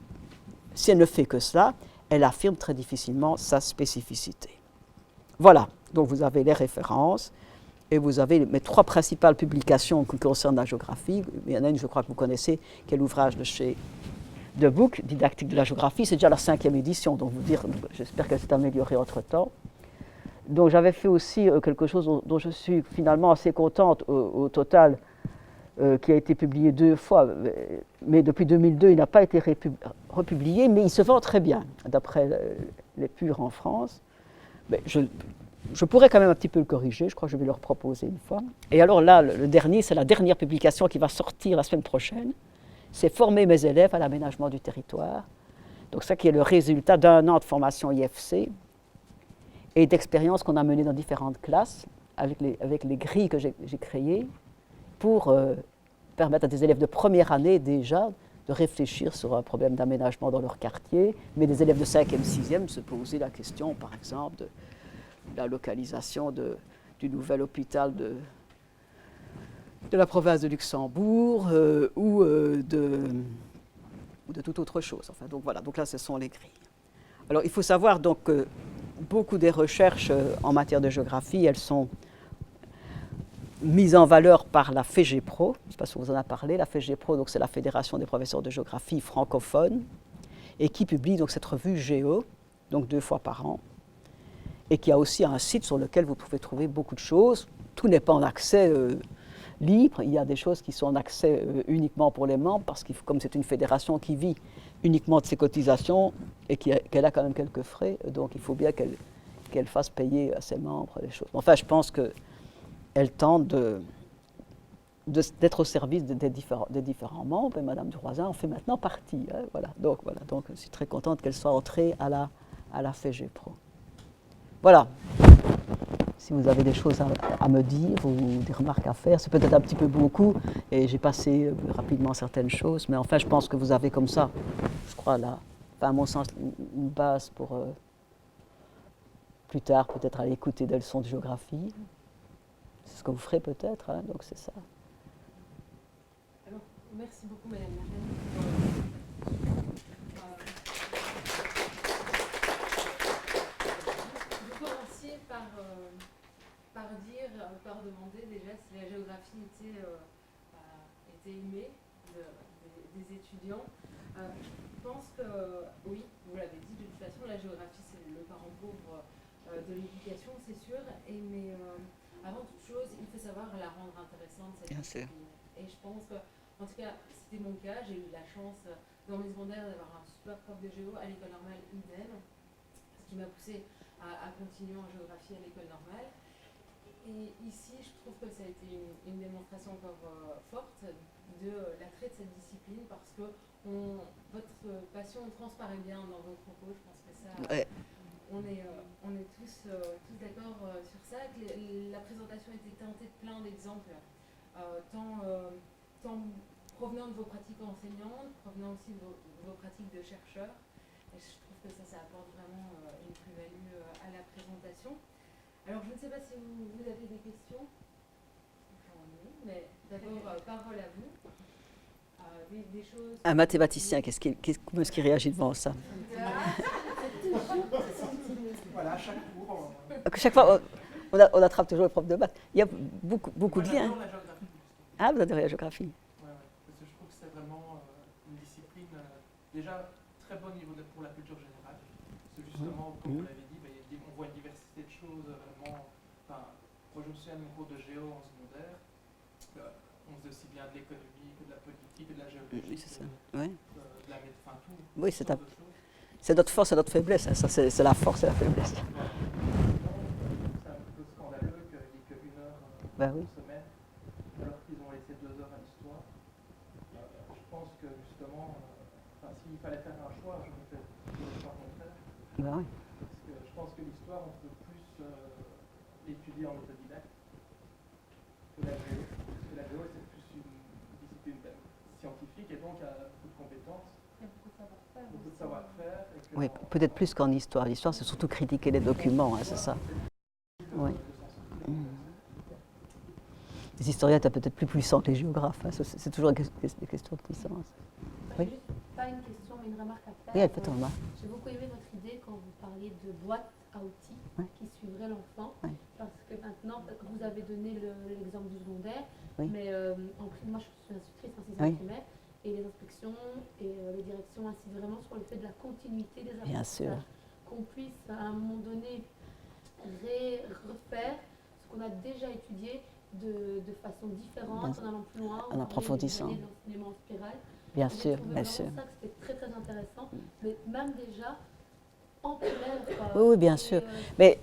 si elle ne fait que cela, elle affirme très difficilement sa spécificité. Voilà, donc vous avez les références et vous avez mes 3 principales publications qui concernent la géographie. Il y en a une, je crois que vous connaissez, qui est l'ouvrage de chez De Book, Didactique de la géographie. C'est déjà la 5e édition, donc j'espère qu'elle s'est améliorée entre-temps. Donc j'avais fait aussi quelque chose dont je suis finalement assez contente au total, qui a été publié 2 fois, mais depuis 2002, il n'a pas été republié, mais il se vend très bien, d'après les purs en France. Mais je pourrais quand même un petit peu le corriger, je crois que je vais le reproposer une fois. Et alors là, le dernier, c'est la dernière publication qui va sortir la semaine prochaine, c'est former mes élèves à l'aménagement du territoire. Donc ça qui est le résultat d'un an de formation IFC et d'expériences qu'on a menées dans différentes classes avec les grilles que j'ai créées pour permettre à des élèves de première année déjà de réfléchir sur un problème d'aménagement dans leur quartier, mais des élèves de 5e, 6e se poser la question, par exemple, de la localisation du nouvel hôpital de la province de Luxembourg ou de toute autre chose. Enfin, donc voilà, donc là ce sont les grilles. Alors il faut savoir donc que beaucoup des recherches en matière de géographie, elles sont mises en valeur par la FEGEPRO, je ne sais pas si on vous en a parlé, la FEGEPRO, donc c'est la Fédération des professeurs de géographie francophone, et qui publie donc cette revue Géo, donc 2 fois par an, et qui a aussi un site sur lequel vous pouvez trouver beaucoup de choses. Tout n'est pas en accès libre, il y a des choses qui sont en accès uniquement pour les membres, parce que comme c'est une fédération qui vit uniquement de ses cotisations et qu'elle a quand même quelques frais, donc il faut bien qu'elle fasse payer à ses membres les choses. Enfin, je pense qu'elle tente d'être au service des différents membres, et Madame Duroisin en fait maintenant partie. Hein, voilà. Donc je suis très contente qu'elle soit entrée à la FEGEPRO. Voilà. Si vous avez des choses à me dire ou des remarques à faire, c'est peut-être un petit peu beaucoup, et j'ai passé rapidement certaines choses, mais enfin je pense que vous avez comme ça, je crois là, à mon sens, une base pour plus tard peut-être aller écouter des leçons de géographie. C'est ce que vous ferez peut-être, hein, donc c'est ça. Alors, merci beaucoup Madame Marjane. Vous commenciez par demander déjà si la géographie était aimée des étudiants. Je pense que oui, vous l'avez dit, de toute façon la géographie c'est le parent pauvre de l'éducation, c'est sûr, mais avant toute chose, il faut savoir la rendre intéressante, cette discipline. Et je pense que, en tout cas, c'était mon cas, j'ai eu la chance dans mes secondaires d'avoir un super prof de géo à l'école normale IDEM, ce qui m'a poussé à continuer en géographie à l'école normale. Et ici, je trouve que ça a été une démonstration encore forte de l'attrait de cette discipline, parce que votre passion transparaît bien dans vos propos. Je pense que ça, on est tous d'accord sur ça, que la présentation était teintée de plein d'exemples, tant provenant de vos pratiques enseignantes, provenant aussi de vos pratiques de chercheurs. Et je trouve que ça apporte vraiment une plus-value à la présentation. Alors, je ne sais pas si vous avez des questions. J'en ai, mais d'abord, parole à vous. Des choses... Un mathématicien, comment est-ce qu'il réagit devant ça? Voilà, à chaque cours. Chaque fois, on attrape toujours le prof de maths. Il y a beaucoup de liens. La géographie. Ah, vous adorez la géographie. Ouais, parce que je trouve que c'est vraiment une discipline déjà très bon niveau pour la culture générale. Parce que justement, comme vous l'avez dit, on voit une diversité de choses vraiment. Moi, je me souviens de mon cours de géo en secondaire. On faisait aussi bien de l'économie que de la politique, que de la géologie. Oui, c'est ça. Ouais. De la médecine, tout. Oui, c'est notre force et notre faiblesse. Hein. Ça, c'est la force et la faiblesse. C'est un peu scandaleux qu'il n'y ait qu'une heure par semaine, alors qu'ils ont laissé 2 heures à l'histoire. Je pense que justement, s'il fallait faire un choix, je me fais le choix contraire. Oui. Parce que je pense que l'histoire, on peut plus l'étudier en autodidacte que la géo. Parce que la géo, c'est plus une discipline scientifique et donc il y a beaucoup de compétences. Beaucoup de savoir-faire. Oui, peut-être plus qu'en histoire. L'histoire, c'est surtout critiquer les documents, hein, c'est ça. Oui. Les historiens étaient peut-être plus puissants que les géographes. Hein. C'est toujours une question de puissance. Oui. Pas une question, mais une remarque à faire. Oui, elle fait remarque. J'ai beaucoup aimé votre idée quand vous parliez de boîte à outils qui suivrait l'enfant. Oui. Parce que maintenant, vous avez donné l'exemple du secondaire, mais moi je suis institutrice en 6e primaire. Et les inspections et les directions insistent vraiment sur le fait de la continuité des apprentissages. Bien sûr. Qu'on puisse à un moment donné refaire ce qu'on a déjà étudié de façon différente, en allant plus loin, en approfondissant. L'enseignement en spirale. Bien sûr, bien sûr. sûr. Ça que c'était très très intéressant, mais même déjà en primaire. Oui, bien sûr. Mais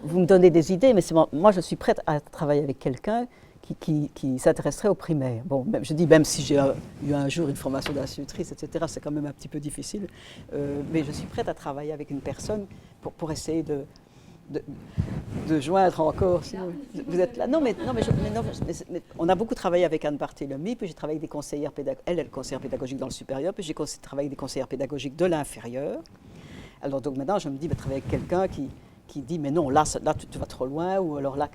vous me donnez des idées, mais moi je suis prête à travailler avec quelqu'un qui s'intéresserait aux primaires. Bon, je dis même si j'ai eu un jour une formation d'institutrice, etc., c'est quand même un petit peu difficile, mais je suis prête à travailler avec une personne pour essayer de joindre encore. Vous êtes là. Non, mais on a beaucoup travaillé avec Anne Barthélemy, puis j'ai travaillé avec des conseillères pédagogiques. Elle est conseillère pédagogique dans le supérieur, puis j'ai travaillé avec des conseillères pédagogiques de l'inférieur. Alors donc maintenant, je me dis, travailler avec quelqu'un qui dit, mais non, là tu vas trop loin, ou alors là,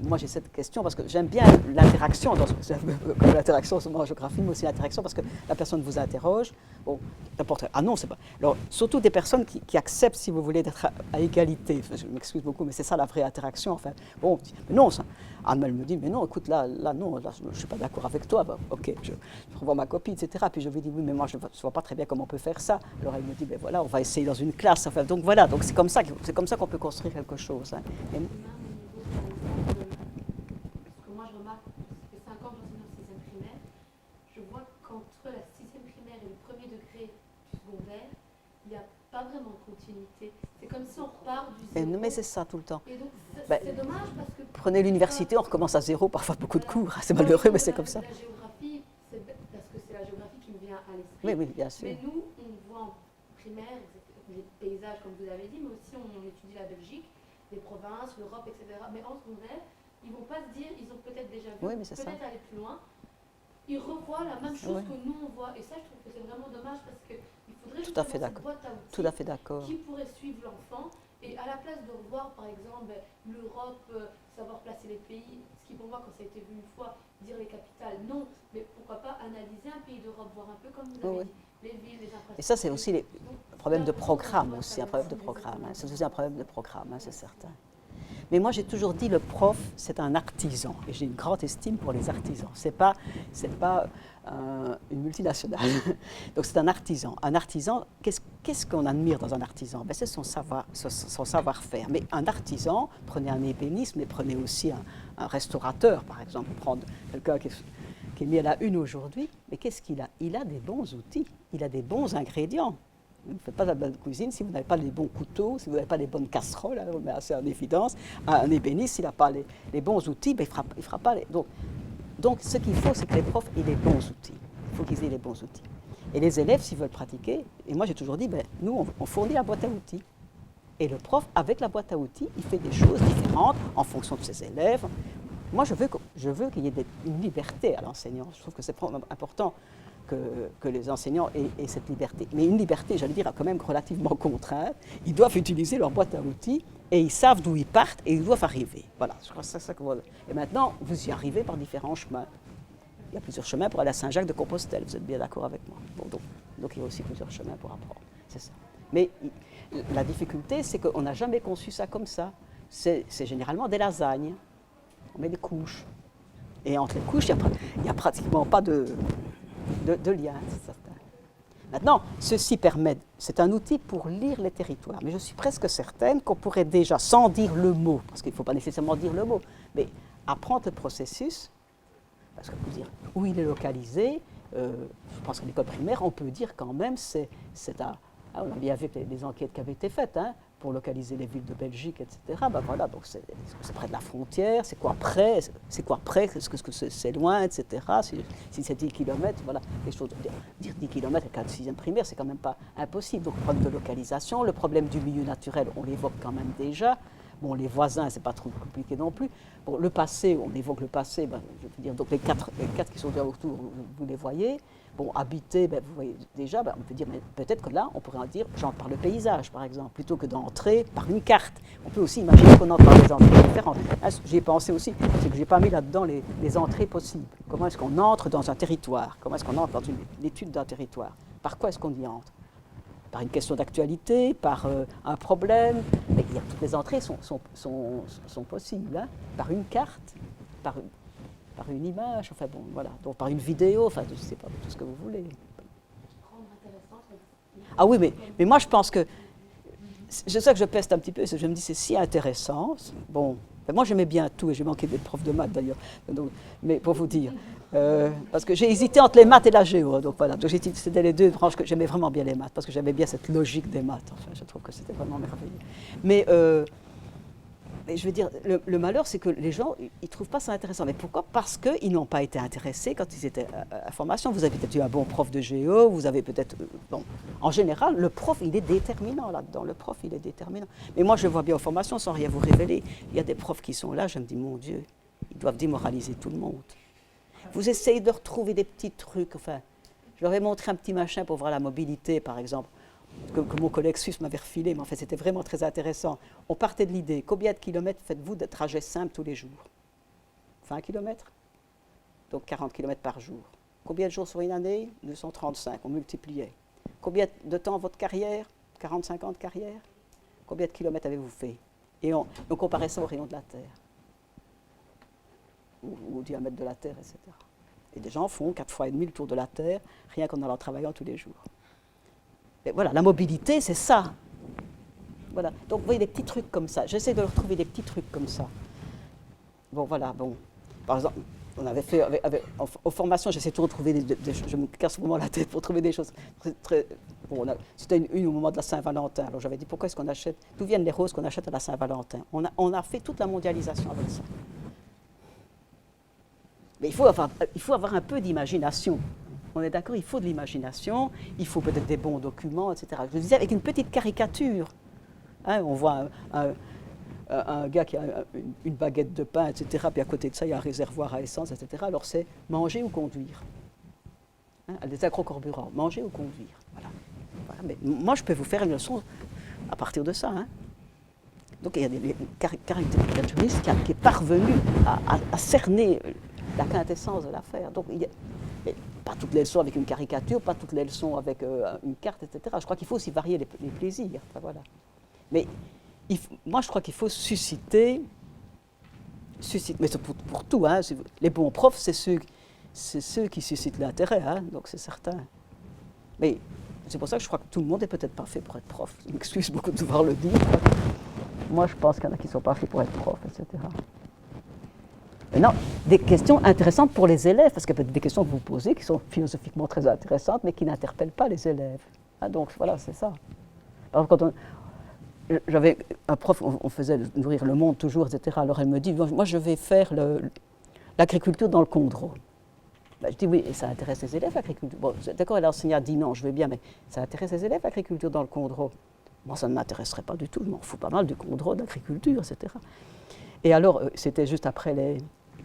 moi j'ai cette question, parce que j'aime bien l'interaction, comme l'interaction seulement en géographie, mais aussi l'interaction, parce que la personne vous interroge, bon, n'importe, ah non, c'est pas, alors surtout des personnes qui acceptent, si vous voulez, d'être à égalité, je m'excuse beaucoup, mais c'est ça la vraie interaction, enfin, bon, on dit, mais non, ça, Anne me dit, mais non, écoute, là non, là, je ne suis pas d'accord avec toi, bah, ok, je revois ma copie, etc., puis je lui dis, oui, mais moi je ne vois pas très bien comment on peut faire ça, alors elle me dit, ben voilà, on va essayer dans une classe, enfin, donc voilà, donc c'est comme ça qu'on peut construire quelque chose. Hein. Parce que moi je remarque, ça fait 5 ans que j'enseigne en 6e primaire, je vois qu'entre la 6e primaire et le premier degré du secondaire, il n'y a pas vraiment de continuité. C'est comme si on repart du zéro. Mais c'est ça tout le temps. Et donc c'est dommage parce que... Prenez l'université, on recommence à zéro, parfois beaucoup de cours. C'est malheureux, mais c'est comme ça. La géographie, c'est parce que c'est la géographie qui me vient à l'esprit. Oui, oui, bien sûr. Mais nous, on voit en primaire, les paysages comme vous avez dit, mais aussi on étudie la Belgique, les provinces, l'Europe, etc. Mais en secondaire, ils ne vont pas se dire, ils ont peut-être déjà vu, peut-être aller plus loin. Ils revoient la même chose que nous on voit. Et ça, je trouve que c'est vraiment dommage parce qu'il faudrait tout à fait d'accord. Tout à fait d'accord. Qui pourrait suivre l'enfant. Et à la place de revoir, par exemple, l'Europe, savoir placer les pays, ce qui pour moi, quand ça a été vu une fois, dire les capitales, non. Mais pourquoi pas analyser un pays d'Europe, voir un peu comme vous avez dit, les villes, les infrastructures. Et ça, c'est aussi un problème de programme aussi, un problème de programme. Hein. C'est aussi un problème de programme, hein, c'est certain. Mais moi, j'ai toujours dit, le prof, c'est un artisan. Et j'ai une grande estime pour les artisans. C'est pas une multinationale. Donc, c'est un artisan. Un artisan, qu'est-ce qu'on admire dans un artisan? Ben, c'est son savoir-faire. Mais un artisan, prenez un ébéniste, mais prenez aussi un restaurateur, par exemple. Prendre quelqu'un qui est mis à la une aujourd'hui. Mais qu'est-ce qu'il a? Il a des bons outils. Il a des bons ingrédients. Vous ne faites pas de la bonne cuisine si vous n'avez pas les bons couteaux, si vous n'avez pas les bonnes casseroles, hein, on met assez en évidence. Un ébéniste, s'il n'a pas les bons outils, ben, il ne fera pas les... Donc, ce qu'il faut, c'est que les profs aient les bons outils. Il faut qu'ils aient les bons outils. Et les élèves, s'ils veulent pratiquer, et moi j'ai toujours dit, ben, nous, on fournit la boîte à outils. Et le prof, avec la boîte à outils, il fait des choses différentes en fonction de ses élèves. Moi, je veux qu'il y ait une liberté à l'enseignant. Je trouve que c'est important que les enseignants aient cette liberté. Mais une liberté, j'allais dire, quand même relativement contrainte. Ils doivent utiliser leur boîte à outils et ils savent d'où ils partent et ils doivent arriver. Voilà, je crois que c'est ça que voilà. Et maintenant, vous y arrivez par différents chemins. Il y a plusieurs chemins pour aller à Saint-Jacques-de-Compostelle, vous êtes bien d'accord avec moi. Bon, donc il y a aussi plusieurs chemins pour apprendre, c'est ça. Mais la difficulté, c'est qu'on n'a jamais conçu ça comme ça. C'est généralement des lasagnes. On met des couches. Et entre les couches, il n'y a pratiquement pas de lien, c'est certain. Maintenant, ceci permet, c'est un outil pour lire les territoires, mais je suis presque certaine qu'on pourrait déjà, sans dire le mot, parce qu'il ne faut pas nécessairement dire le mot, mais apprendre le processus, parce que vous dire où il est localisé, je pense qu'à l'école primaire, on peut dire quand même, on a bien vu les enquêtes qui avaient été faites, hein, pour localiser les villes de Belgique, etc. Ben voilà, donc c'est près de la frontière, c'est quoi près, est-ce que c'est loin, etc. Si c'est 10 km, voilà, les choses. Dire 10 km à 6e primaire, c'est quand même pas impossible. Donc, le problème de localisation, le problème du milieu naturel, on l'évoque quand même déjà. Bon, les voisins, c'est pas trop compliqué non plus. Bon, le passé, on évoque le passé, ben, je veux dire, donc les quatre qui sont déjà autour, vous les voyez. Bon, habiter, ben, vous voyez déjà, ben, on peut dire, mais peut-être que là, on pourrait en dire, j'entre par le paysage, par exemple, plutôt que d'entrer par une carte. On peut aussi imaginer qu'on entre par des entrées différentes. J'y ai pensé aussi, c'est que je n'ai pas mis là-dedans les entrées possibles. Comment est-ce qu'on entre dans un territoire? Comment est-ce qu'on entre dans une étude d'un territoire? Par quoi est-ce qu'on y entre? Par une question d'actualité, par un problème. Mais toutes les entrées sont possibles, hein, par une carte, par une image, enfin bon, voilà, donc par une vidéo, enfin je ne sais pas, tout ce que vous voulez. Ah oui, mais moi je pense que, je sais que je peste un petit peu, parce que je me dis c'est si intéressant, bon, moi j'aimais bien tout, et j'ai manqué d'être prof de maths d'ailleurs, mais pour vous dire, parce que j'ai hésité entre les maths et la géo, donc voilà, donc c'était les deux branches que j'aimais vraiment bien les maths, parce que j'aimais bien cette logique des maths, enfin je trouve que c'était vraiment merveilleux. Mais Mais je veux dire, le malheur, c'est que les gens, ils ne trouvent pas ça intéressant. Mais pourquoi? Parce qu'ils n'ont pas été intéressés quand ils étaient à formation. Vous avez peut-être eu un bon prof de géo, vous avez peut-être... bon, en général, le prof, il est déterminant là-dedans. Le prof, il est déterminant. Mais moi, je vois bien aux formations, sans rien vous révéler, il y a des profs qui sont là, je me dis, mon Dieu, ils doivent démoraliser tout le monde. Vous essayez de retrouver des petits trucs, enfin... Je leur ai montré un petit machin pour voir la mobilité, par exemple. Que mon collègue suisse m'avait refilé, mais en fait c'était vraiment très intéressant. On partait de l'idée, combien de kilomètres faites-vous de trajets simples tous les jours? 20 kilomètres, donc 40 kilomètres par jour. Combien de jours sur une année? 235, on multipliait. Combien de temps votre carrière? 40-50 ans de carrière? Combien de kilomètres avez-vous fait? Et on comparait ça au rayon de la Terre, ou au diamètre de la Terre, etc. Et des gens font 4 fois et demi le tour de la Terre, rien qu'en allant travaillant tous les jours. Et voilà, la mobilité, c'est ça. Voilà. Donc, vous voyez, des petits trucs comme ça. J'essaie de retrouver des petits trucs comme ça. Bon, voilà, bon. Par exemple, on avait fait, aux formations, j'essaie toujours de trouver des choses. Je me casse vraiment la tête pour trouver des choses très bon, c'était une au moment de la Saint-Valentin. Alors, j'avais dit, pourquoi est-ce qu'on achète, d'où viennent les roses qu'on achète à la Saint-Valentin? On a fait toute la mondialisation avec ça. Mais il faut avoir un peu d'imagination. On est d'accord, il faut de l'imagination, il faut peut-être des bons documents, etc. Je disais avec une petite caricature. Hein, on voit un gars qui a une baguette de pain, etc. Puis à côté de ça, il y a un réservoir à essence, etc. Alors c'est manger ou conduire. Hein, des agrocarburants, manger ou conduire. Voilà. Voilà. Mais moi, je peux vous faire une leçon à partir de ça. Hein. Donc il y a des caricaturistes qui est parvenu à cerner la quintessence de l'affaire. Donc il y a, pas toutes les leçons avec une caricature, pas toutes les leçons avec une carte, etc. Je crois qu'il faut aussi varier les plaisirs. Enfin, voilà. Mais moi, je crois qu'il faut susciter mais c'est pour tout. Hein, les bons profs, c'est ceux qui suscitent l'intérêt, hein, donc c'est certain. Mais c'est pour ça que je crois que tout le monde n'est peut-être pas fait pour être prof. Je m'excuse beaucoup de devoir le dire. Moi, je pense qu'il y en a qui ne sont pas faits pour être prof, etc. Maintenant, des questions intéressantes pour les élèves, parce qu'il y a des questions que vous posez qui sont philosophiquement très intéressantes, mais qui n'interpellent pas les élèves. Ah, donc voilà, c'est ça. Alors, quand j'avais un prof, on faisait nourrir le monde toujours, etc. Alors elle me dit, moi je vais faire l'agriculture dans le Condro. Ben, je dis oui, et ça intéresse les élèves l'agriculture. Bon, d'accord, l'enseignant dit non, je veux bien, mais ça intéresse les élèves l'agriculture dans le Condro. Moi, ça ne m'intéresserait pas du tout, je m'en fous pas mal du Condro, de l'agriculture, etc. Et alors, c'était juste après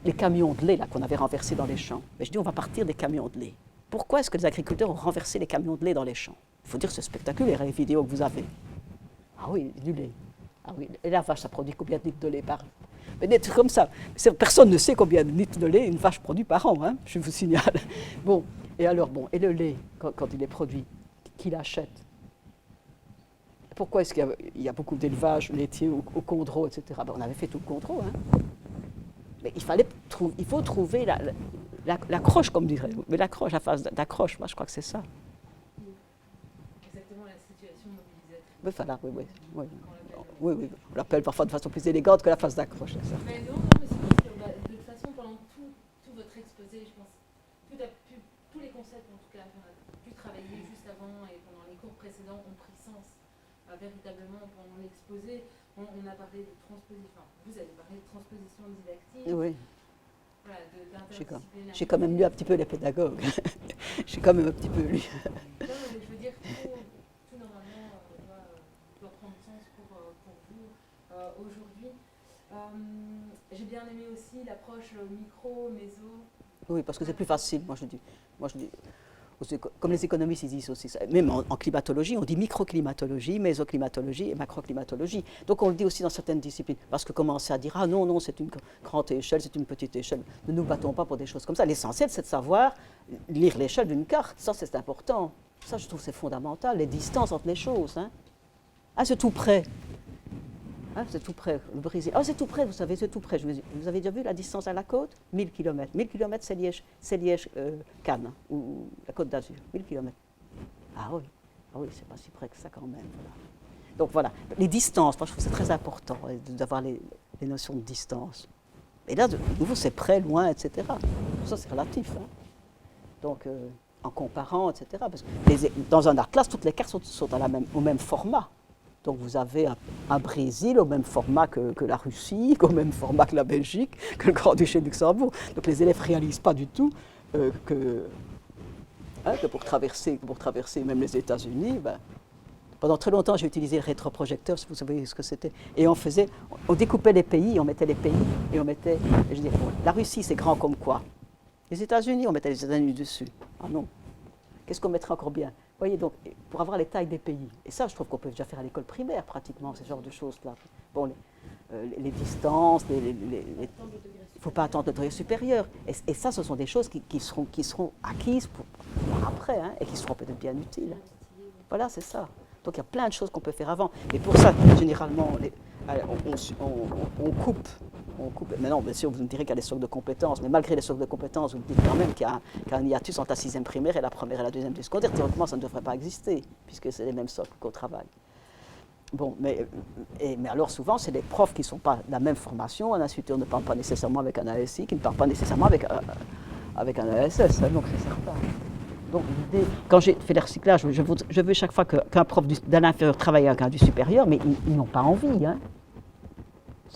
les camions de lait là, qu'on avait renversés dans les champs. Mais je dis, on va partir des camions de lait. Pourquoi est-ce que les agriculteurs ont renversé les camions de lait dans les champs? Il faut dire que c'est spectaculaire, les vidéos que vous avez. Ah oui, du lait. Ah oui, et la vache, ça produit combien de litres de lait par an? Mais des trucs comme ça. Personne ne sait combien de litres de lait une vache produit par an, hein, je vous signale. Bon, et alors, bon, et le lait, quand il est produit, qui l'achète? Pourquoi est-ce qu'il y a beaucoup d'élevage laitier au Condro, etc. Ben, on avait fait tout le Condro, hein. Mais il faut trouver l'accroche, comme dirait. Mais l'accroche, la phase d'accroche, moi je crois que c'est ça. Exactement la situation mobilisatrice. Oui, voilà, oui. On l'appelle parfois de façon plus élégante que la phase d'accroche. Mais non, mais c'est parce que de toute façon, pendant tout votre exposé, je pense, tous les concepts en tout cas qu'on a pu travailler juste avant et pendant les cours précédents ont pris sens. Véritablement, pendant l'exposé, on a parlé de transposition, vous avez parlé de transposition didactique. Oui. Voilà, j'ai quand même lu un petit peu les pédagogues. J'ai quand même un petit peu lu. Non, mais je veux dire, tout normalement doit prendre sens pour vous aujourd'hui. J'ai bien aimé aussi l'approche micro, méso. Oui, parce que c'est plus facile, moi je dis. Comme les économistes, ils disent aussi ça. Même en climatologie, on dit microclimatologie, mésoclimatologie et macroclimatologie. Donc on le dit aussi dans certaines disciplines. Parce que commencer à dire, ah non, c'est une grande échelle, c'est une petite échelle. Ne nous battons pas pour des choses comme ça. L'essentiel, c'est de savoir lire l'échelle d'une carte. Ça, c'est important. Ça, je trouve, c'est fondamental. Les distances entre les choses. Hein. Ah, c'est tout près. Ah, c'est tout près, le Brésil. Ah, c'est tout près, vous savez, c'est tout près. Vous avez déjà vu la distance à la côte? 1000 km. 1000 km, c'est Liège-Cannes, ou la Côte d'Azur. 1000 km. Ah oui, c'est pas si près que ça quand même. Voilà. Donc voilà, les distances, moi je trouve que c'est très important d'avoir les notions de distance. Et là, de nouveau, c'est près, loin, etc. Ça, c'est relatif. Hein. Donc, en comparant, etc. Parce que dans un art classe, toutes les cartes sont au même format. Donc vous avez un Brésil au même format que la Russie, au même format que la Belgique, que le Grand-Duché de Luxembourg. Donc les élèves ne réalisent pas du tout que pour traverser même les États-Unis, pendant très longtemps j'ai utilisé le rétroprojecteur, si vous savez ce que c'était. Et on découpait les pays, on mettait les pays, et on mettait, je dis, la Russie c'est grand comme quoi? Les États-Unis, on mettait les États-Unis dessus. Ah non, qu'est-ce qu'on mettrait encore bien? Vous voyez, donc, pour avoir les tailles des pays. Et ça, je trouve qu'on peut déjà faire à l'école primaire, pratiquement, ce genre de choses-là. Bon, les distances, il ne faut pas attendre le degré supérieur. Et ça, ce sont des choses qui seront acquises pour après, hein, et qui seront peut-être bien utiles. Voilà, c'est ça. Donc, il y a plein de choses qu'on peut faire avant. Et pour ça, généralement, on coupe. Maintenant, bien sûr, vous me direz qu'il y a des socles de compétences, mais malgré les socles de compétences, vous me dites quand même qu'il y a un hiatus entre la 6e primaire et la première et la 2e du secondaire. Théoriquement, ça ne devrait pas exister, puisque c'est les mêmes socles qu'au travail. Bon, mais alors souvent, c'est des profs qui ne sont pas de la même formation. Un instituteur ne parle pas nécessairement avec un ASI, qui ne parle pas nécessairement avec un ASS, hein, donc c'est certain. Donc l'idée, quand j'ai fait le recyclage, je veux chaque fois qu'un prof de l'inférieur travaille avec un du supérieur, mais ils n'ont pas envie, hein.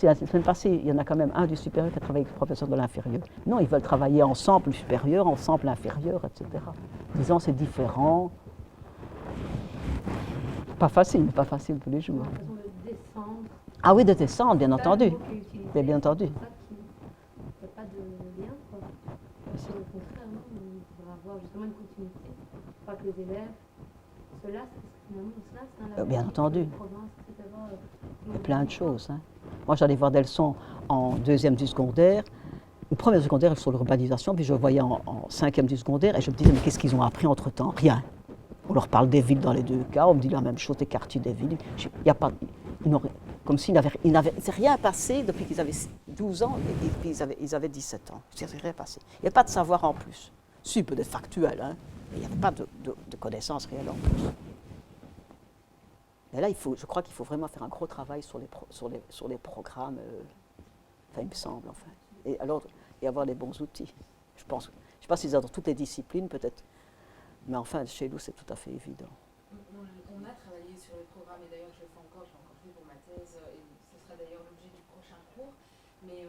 La semaine passée, il y en a quand même un du supérieur qui a travaillé avec le professeur de l'inférieur. Non, ils veulent travailler ensemble, le supérieur, ensemble, l'inférieur, etc. Disant c'est différent. Pas facile tous les jours. Ah oui, de descendre, bien entendu. Bien entendu. Il n'y a pas de lien, quoi. C'est au contraire, non, il faudra avoir justement une continuité. Pas que les élèves se lassent, parce que finalement, on se lasse. Hein, bien entendu. Province, etc. Il y a plein de choses, hein. Moi, j'allais voir des leçons en 2e du secondaire, ou 1er du secondaire sur l'urbanisation, puis je voyais en 5e du secondaire, et je me disais, mais qu'est-ce qu'ils ont appris entre-temps? Rien. On leur parle des villes dans les deux cas, on me dit la même chose, des quartiers des villes. Il y a pas, comme s'ils n'avaient rien passé depuis qu'ils avaient 12 ans, et puis ils avaient 17 ans. Il n'y avait rien passé. Il n'y avait pas de savoir en plus. Si, peut-être factuel, hein, mais il n'y avait pas de connaissances réelles en plus. Et là, je crois qu'il faut vraiment faire un gros travail sur les programmes, enfin, il me semble, enfin. Et avoir les bons outils. Je ne sais pas s'ils ont dans toutes les disciplines, peut-être, mais enfin, chez nous, c'est tout à fait évident. On a travaillé sur les programmes, et d'ailleurs, je l'ai encore fait pour ma thèse, et ce sera d'ailleurs l'objet du prochain cours, mais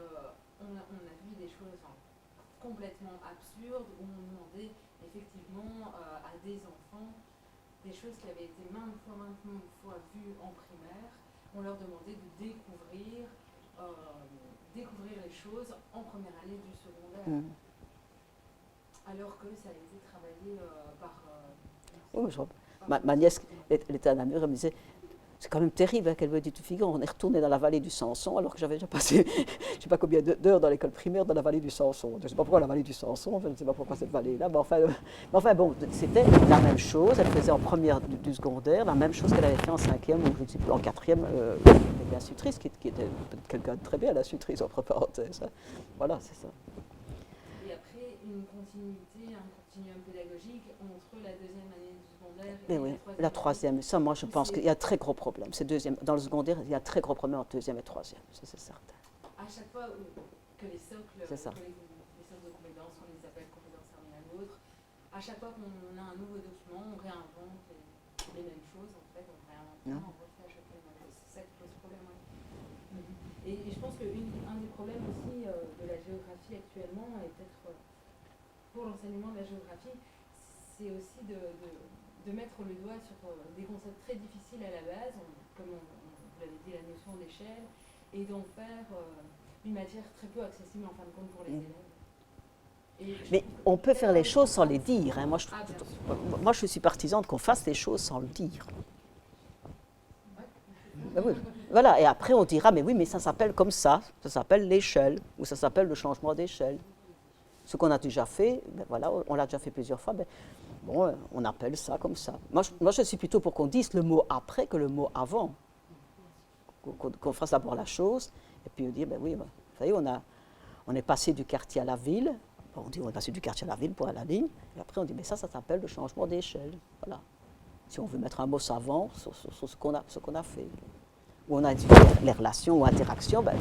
on a vu des choses complètement absurdes, où on demandait effectivement à des enfants des choses qui avaient été maintes fois vues en primaire. On leur demandait de découvrir les choses en première année du secondaire. Alors que ça a été travaillé par... Ma nièce, elle était à Namur, elle me disait, c'est quand même terrible, hein, qu'elle me dit, tu figures, on est retourné dans la vallée du Samson, alors que j'avais déjà passé, je ne sais pas combien d'heures dans l'école primaire dans la vallée du Samson. Je ne sais pas pourquoi la vallée du Samson, je ne sais pas pourquoi cette vallée-là, mais enfin bon, c'était la même chose, elle faisait en première du secondaire, la même chose qu'elle avait fait en 5e ou je ne sais plus, en 4e, avec la Sutrice, qui était quelqu'un de très bien, la Sutrice, entre parenthèses. Hein. Voilà, c'est ça. Et après, une continuité, un continuum pédagogique entre la 2e année du secondaire et oui, la 3e. Ça, moi, je pense qu'il y a un très gros problème. Dans le secondaire, il y a un très gros problème en 2e et 3e, ça c'est certain. À chaque fois que les socles, les socles de compétences, on les appelle compétences terminales ou autres, à chaque fois qu'on a un nouveau document, on réinvente les mêmes choses, en fait, on réinvente, on refait à chaque fois les mêmes choses. C'est ça qui pose problème, oui. Et je pense qu'un des problèmes aussi de la géographie actuellement, et peut-être pour l'enseignement de la géographie, c'est aussi de mettre le doigt sur des concepts très difficiles à la base, comme vous l'avez dit, la notion d'échelle, et d'en faire une matière très peu accessible en fin de compte pour les élèves. Mais on peut faire les choses sans les dire. Hein. Moi, je suis partisane qu'on fasse les choses sans le dire. Ben oui. Voilà, et après on dira, mais oui, mais ça s'appelle comme ça s'appelle l'échelle, ou ça s'appelle le changement d'échelle. Ce qu'on a déjà fait, ben voilà, on l'a déjà fait plusieurs fois, ben, bon, on appelle ça comme ça. Moi, je suis plutôt pour qu'on dise le mot après que le mot avant. Qu'on fasse d'abord la chose, et puis on dit, ben oui, ben, vous savez, on est passé du quartier à la ville. Bon, on dit, on est passé du quartier à la ville pour à la ligne, et après on dit, mais ça s'appelle le changement d'échelle. Voilà. Si on veut mettre un mot savant sur ce qu'on a fait. Où on a dit les relations ou interactions, ben,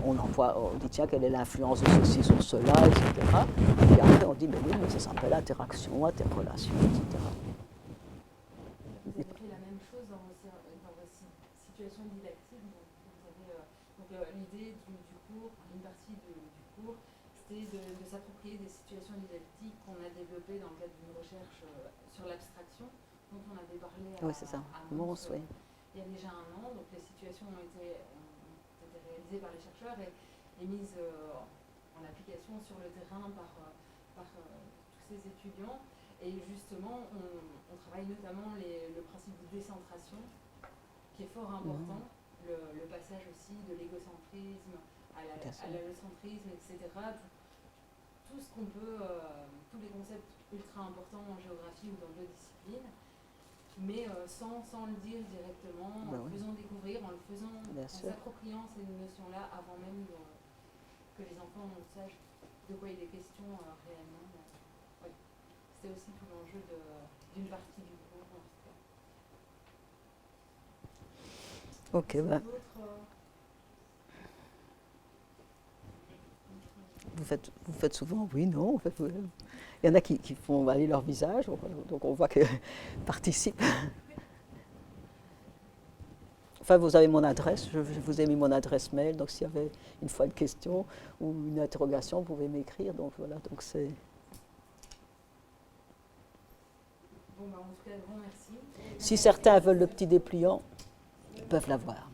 on dit, tiens, quelle est l'influence de ceci sur cela, etc. Et après, on dit, ben oui, mais ça s'appelle interaction, interrelation, etc. Vous avez fait la même chose en situation didactique. L'idée du cours, une partie du cours, c'était de s'approprier des situations didactiques qu'on a développées dans le cadre d'une recherche sur l'abstraction, dont on avait parlé à Mons, il y a déjà un an. Donc les situations ont été réalisées par les chercheurs et mises en application sur le terrain par tous ces étudiants. Et justement, on travaille notamment le principe de décentration, qui est fort important. Le passage aussi de l'égocentrisme à l'allocentrisme, etc. Tout ce qu'on peut, tous les concepts ultra importants en géographie ou dans d'autres disciplines, mais sans le dire directement, en le faisant découvrir, en s'appropriant ces notions-là avant même que les enfants sachent de quoi il est question réellement. C'était aussi tout l'enjeu d'une partie du cours. Ok, Vous faites souvent, oui, non. Il y en a qui font aller leur visage, donc on voit qu'ils participent. Enfin, vous avez mon adresse, je vous ai mis mon adresse mail, donc s'il y avait une fois une question ou une interrogation, vous pouvez m'écrire. Donc voilà, donc c'est. En tout cas, grand merci. Si certains veulent le petit dépliant, ils peuvent l'avoir.